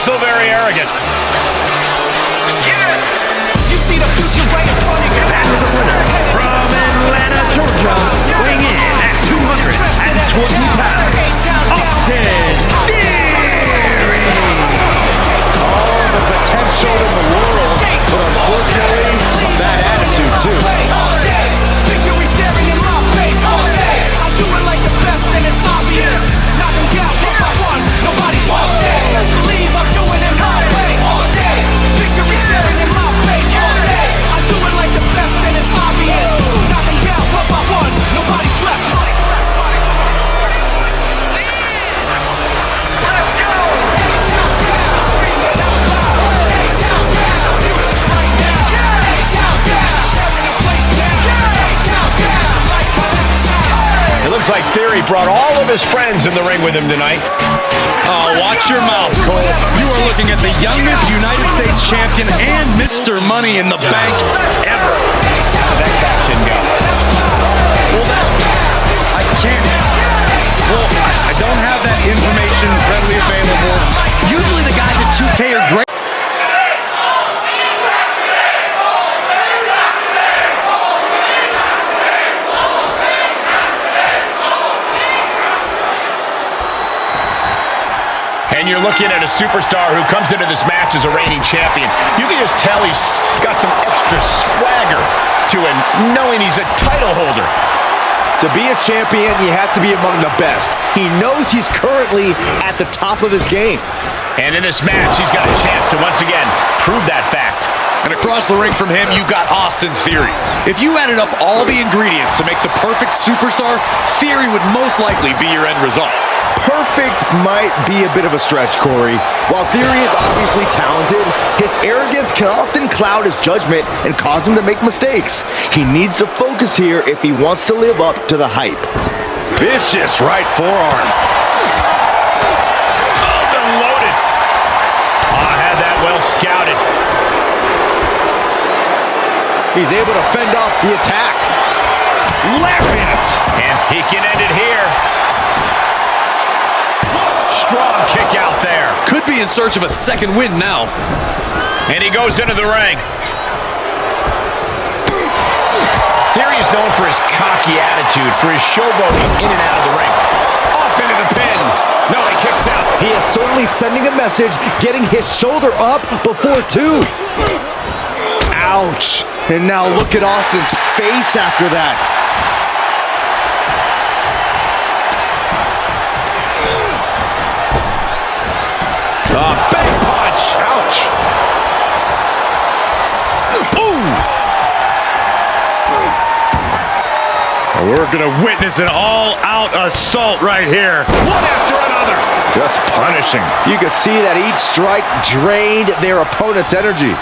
so very arrogant. You see the future right in front of you. That's the winner from Atlanta, Georgia, weighing in at 220 pounds, Austin Theory. All the potential in the world, but unfortunately, a bad attitude too. All day, victory staring in my face all day. I do it like the best and it's obvious. Knock them down one by one, nobody's all day. Best believe I'm doing it my way all day. Victory staring in my face all day. I do it like the best and it's obvious. Knock them down one by one, nobody's left. Let's go! A-Town down, screaming out loud. A-Town down, music right now. A-Town down, tearing the place down. A-Town down, like how that sounds. It looks like Theory brought all of his friends in the ring with him tonight. Oh, watch your mouth, Cole. You are looking at the youngest United States champion and Mr. Money in the Bank ever. That captain go. Well, I can't. Well, I don't have that information readily available. Usually the guys at 2K are great. And you're looking at a superstar who comes into this match as a reigning champion. You can just tell he's got some extra swagger to him, knowing he's a title holder. To be a champion, you have to be among the best. He knows he's currently at the top of his game. And in this match, he's got a chance to once again prove that fact. And across the ring from him, you got Austin Theory. If you added up all the ingredients to make the perfect superstar, Theory would most likely be your end result. Perfect might be a bit of a stretch, Corey. While Theory is obviously talented, his arrogance can often cloud his judgment and cause him to make mistakes. He needs to focus here if he wants to live up to the hype. Vicious right forearm. Oh, they're loaded. Oh, had that well scouted. He's able to fend off the attack. Lapping it. And he can end it here. Strong kick out there. Could be in search of a second win now. And he goes into the ring. Theory is known for his cocky attitude, for his showboating in and out of the ring. Off into the pin. No, he kicks out. He is certainly sending a message, getting his shoulder up before two. Ouch. And now look at Austin's face after that. Big punch. Ouch. Ooh. We're going to witness an all-out assault right here. One after another. Just punishing. You could see that each strike drained their opponent's energy.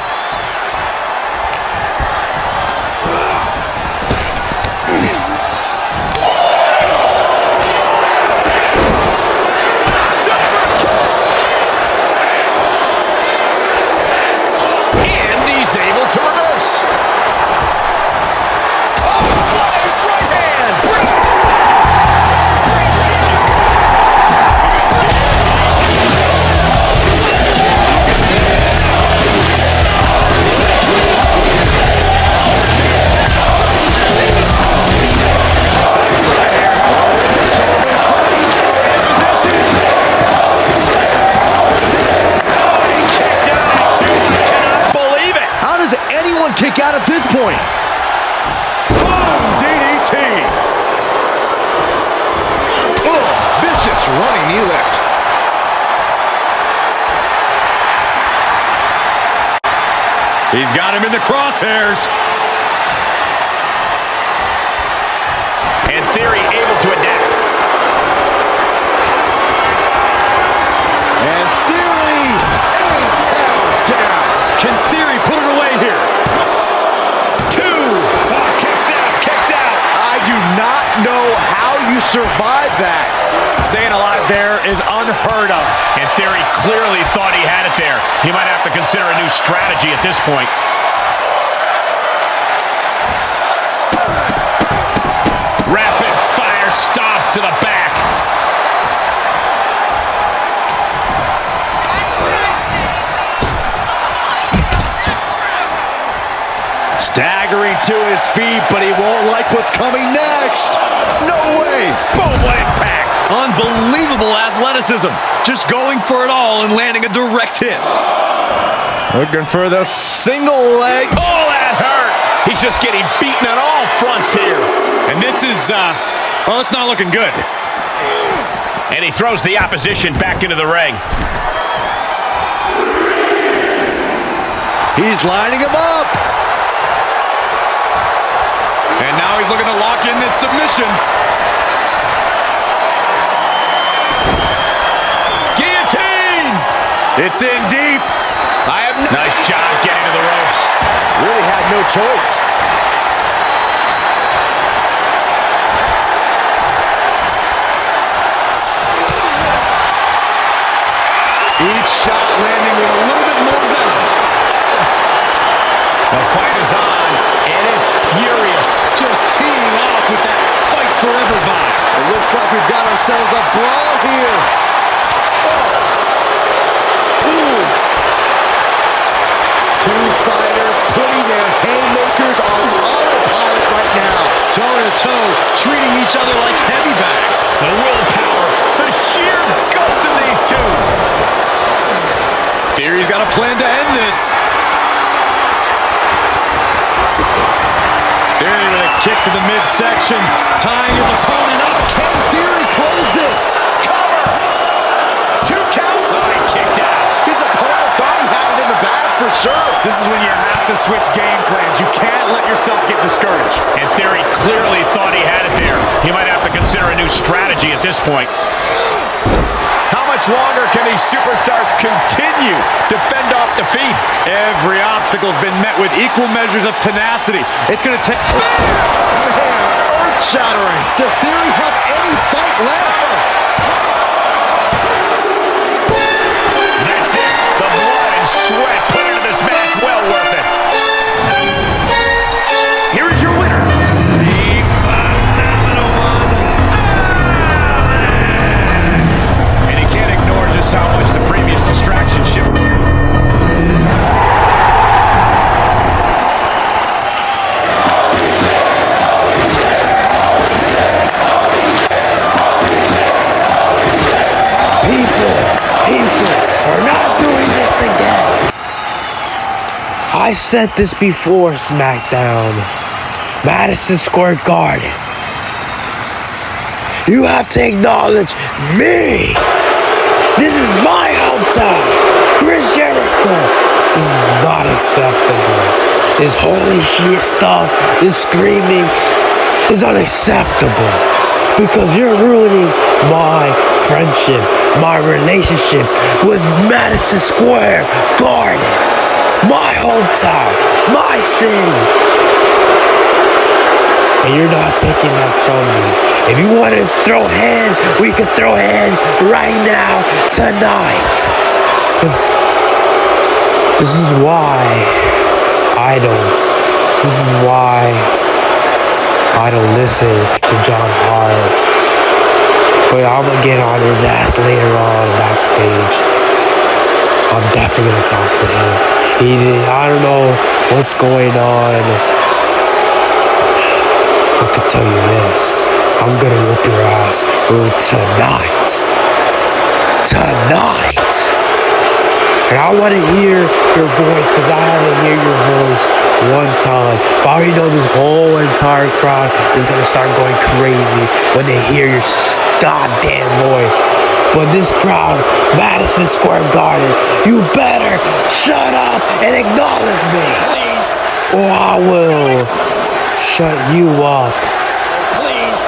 Kick out at this point. Boom, DDT. Oh, vicious running knee lift. He's got him in the crosshairs. And Theory able to adapt. And Theory, A-Town down. Can Theory put it away here? Not know how you survive that. Staying alive there is unheard of. And Theory clearly thought he had it there. He might have to consider a new strategy at this point. Rapid fire stops to the back. staggering to his feet, but he won't like what's coming next. No way. Boom, what impact. Unbelievable athleticism. Just going for it all and landing a direct hit. Looking for the single leg. Oh, that hurt. He's just getting beaten on all fronts here. And this is, well, it's not looking good. And he throws the opposition back into the ring. He's lining him up. And now he's looking to lock in this submission. Guillotine! It's in deep. Nice job getting to the ropes. Really had no choice. Each shot landing with a little bit more venom. The fight is on, and it's furious. Just teeing off with that fight forever vibe. It looks like we've got ourselves a brawl here. Oh. Ooh. Two fighters putting their haymakers on autopilot right now. Toe-to-toe, treating each other like heavy bags. The willpower, the sheer guts of these two. Theory's got a plan to end this. Theory with a kick to the midsection, tying his opponent up. Can Theory close this? Cover! 2 count. Oh, he kicked out. His opponent thought he had it in the bag for sure. This is when you have to switch game plans. You can't let yourself get discouraged. And Theory clearly thought he had it there. He might have to consider a new strategy at this point. How much longer can these superstars continue to fend off defeat? Every obstacle's been met with equal measures of tenacity. It's going to take... Man, earth-shattering. Does Theory have any fight left? That's it. The blood and sweat put into this match. Well worth it. Here is your winner. The phenomenal one. And you can't ignore just how much the previous distraction shifted. We're not doing this again. I said this before Smackdown. Madison Square Garden. You have to acknowledge me. This is my hometown. Chris Jericho. This is not acceptable. This holy shit stuff, this screaming is unacceptable. Because you're ruining my friendship, my relationship with Madison Square Garden, my hometown, my city. And you're not taking that from me. If you want to throw hands, we can throw hands right now, tonight. Because this is why I don't listen to John Hart. But I'm gonna get on his ass later on backstage. I'm definitely gonna talk to him. I don't know what's going on. I can tell you this. I'm gonna whoop your ass tonight. Tonight. And I want to hear your voice because I haven't heard your voice one time. But I already know this whole entire crowd is going to start going crazy when they hear your goddamn voice. But this crowd, Madison Square Garden, you better shut up and acknowledge me. Please. Or I will shut you up. Please.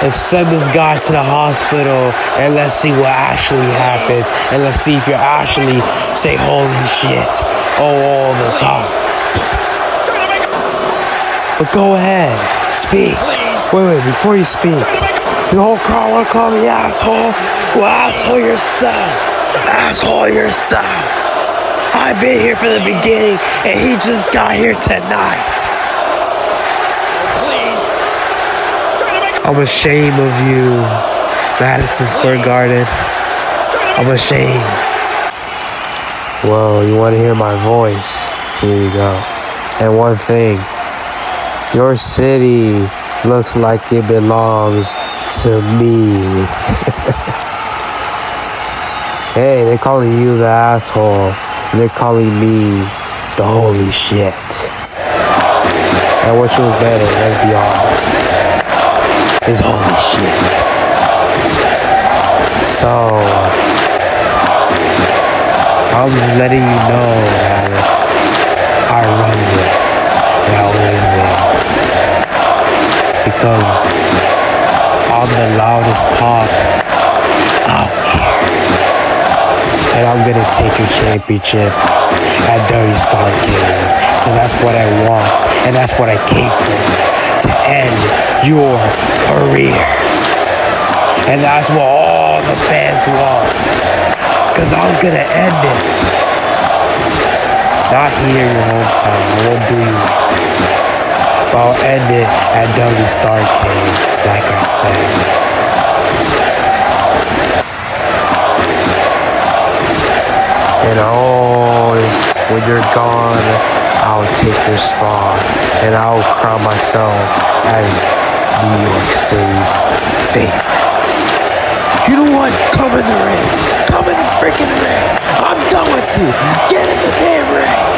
And send this guy to the hospital and let's see what actually happens. And let's see if you actually say holy shit all the time. But go ahead, speak. Wait, before you speak. The whole crowd wanna call me asshole? Well, asshole yourself. Asshole yourself. I've been here from the beginning and he just got here tonight. I'm ashamed of you, Madison Square Garden. I'm ashamed. Well, you want to hear my voice? Here you go. And one thing, Your city looks like it belongs to me. Hey, they're calling you the asshole. They're calling me the holy shit. And which was better, let's be honest. It's holy shit. So, I'm just letting you know, Alex, I run this, and I always will. Because I'm the loudest pop out here. And I'm gonna take your championship at Dirty Starcade. Because that's what I want, and that's what I came for. To end your career. And that's what all the fans want. Because I'm gonna end it. Not here in your hometown. I won't do you like that. But I'll end it at Dirty Starcade, like I said. And when you're gone, I'll take your spot. And I'll crown myself as New York City's favorite. You know what? Come in the ring. Come in the freaking ring. I'm done with you. Get in the damn ring.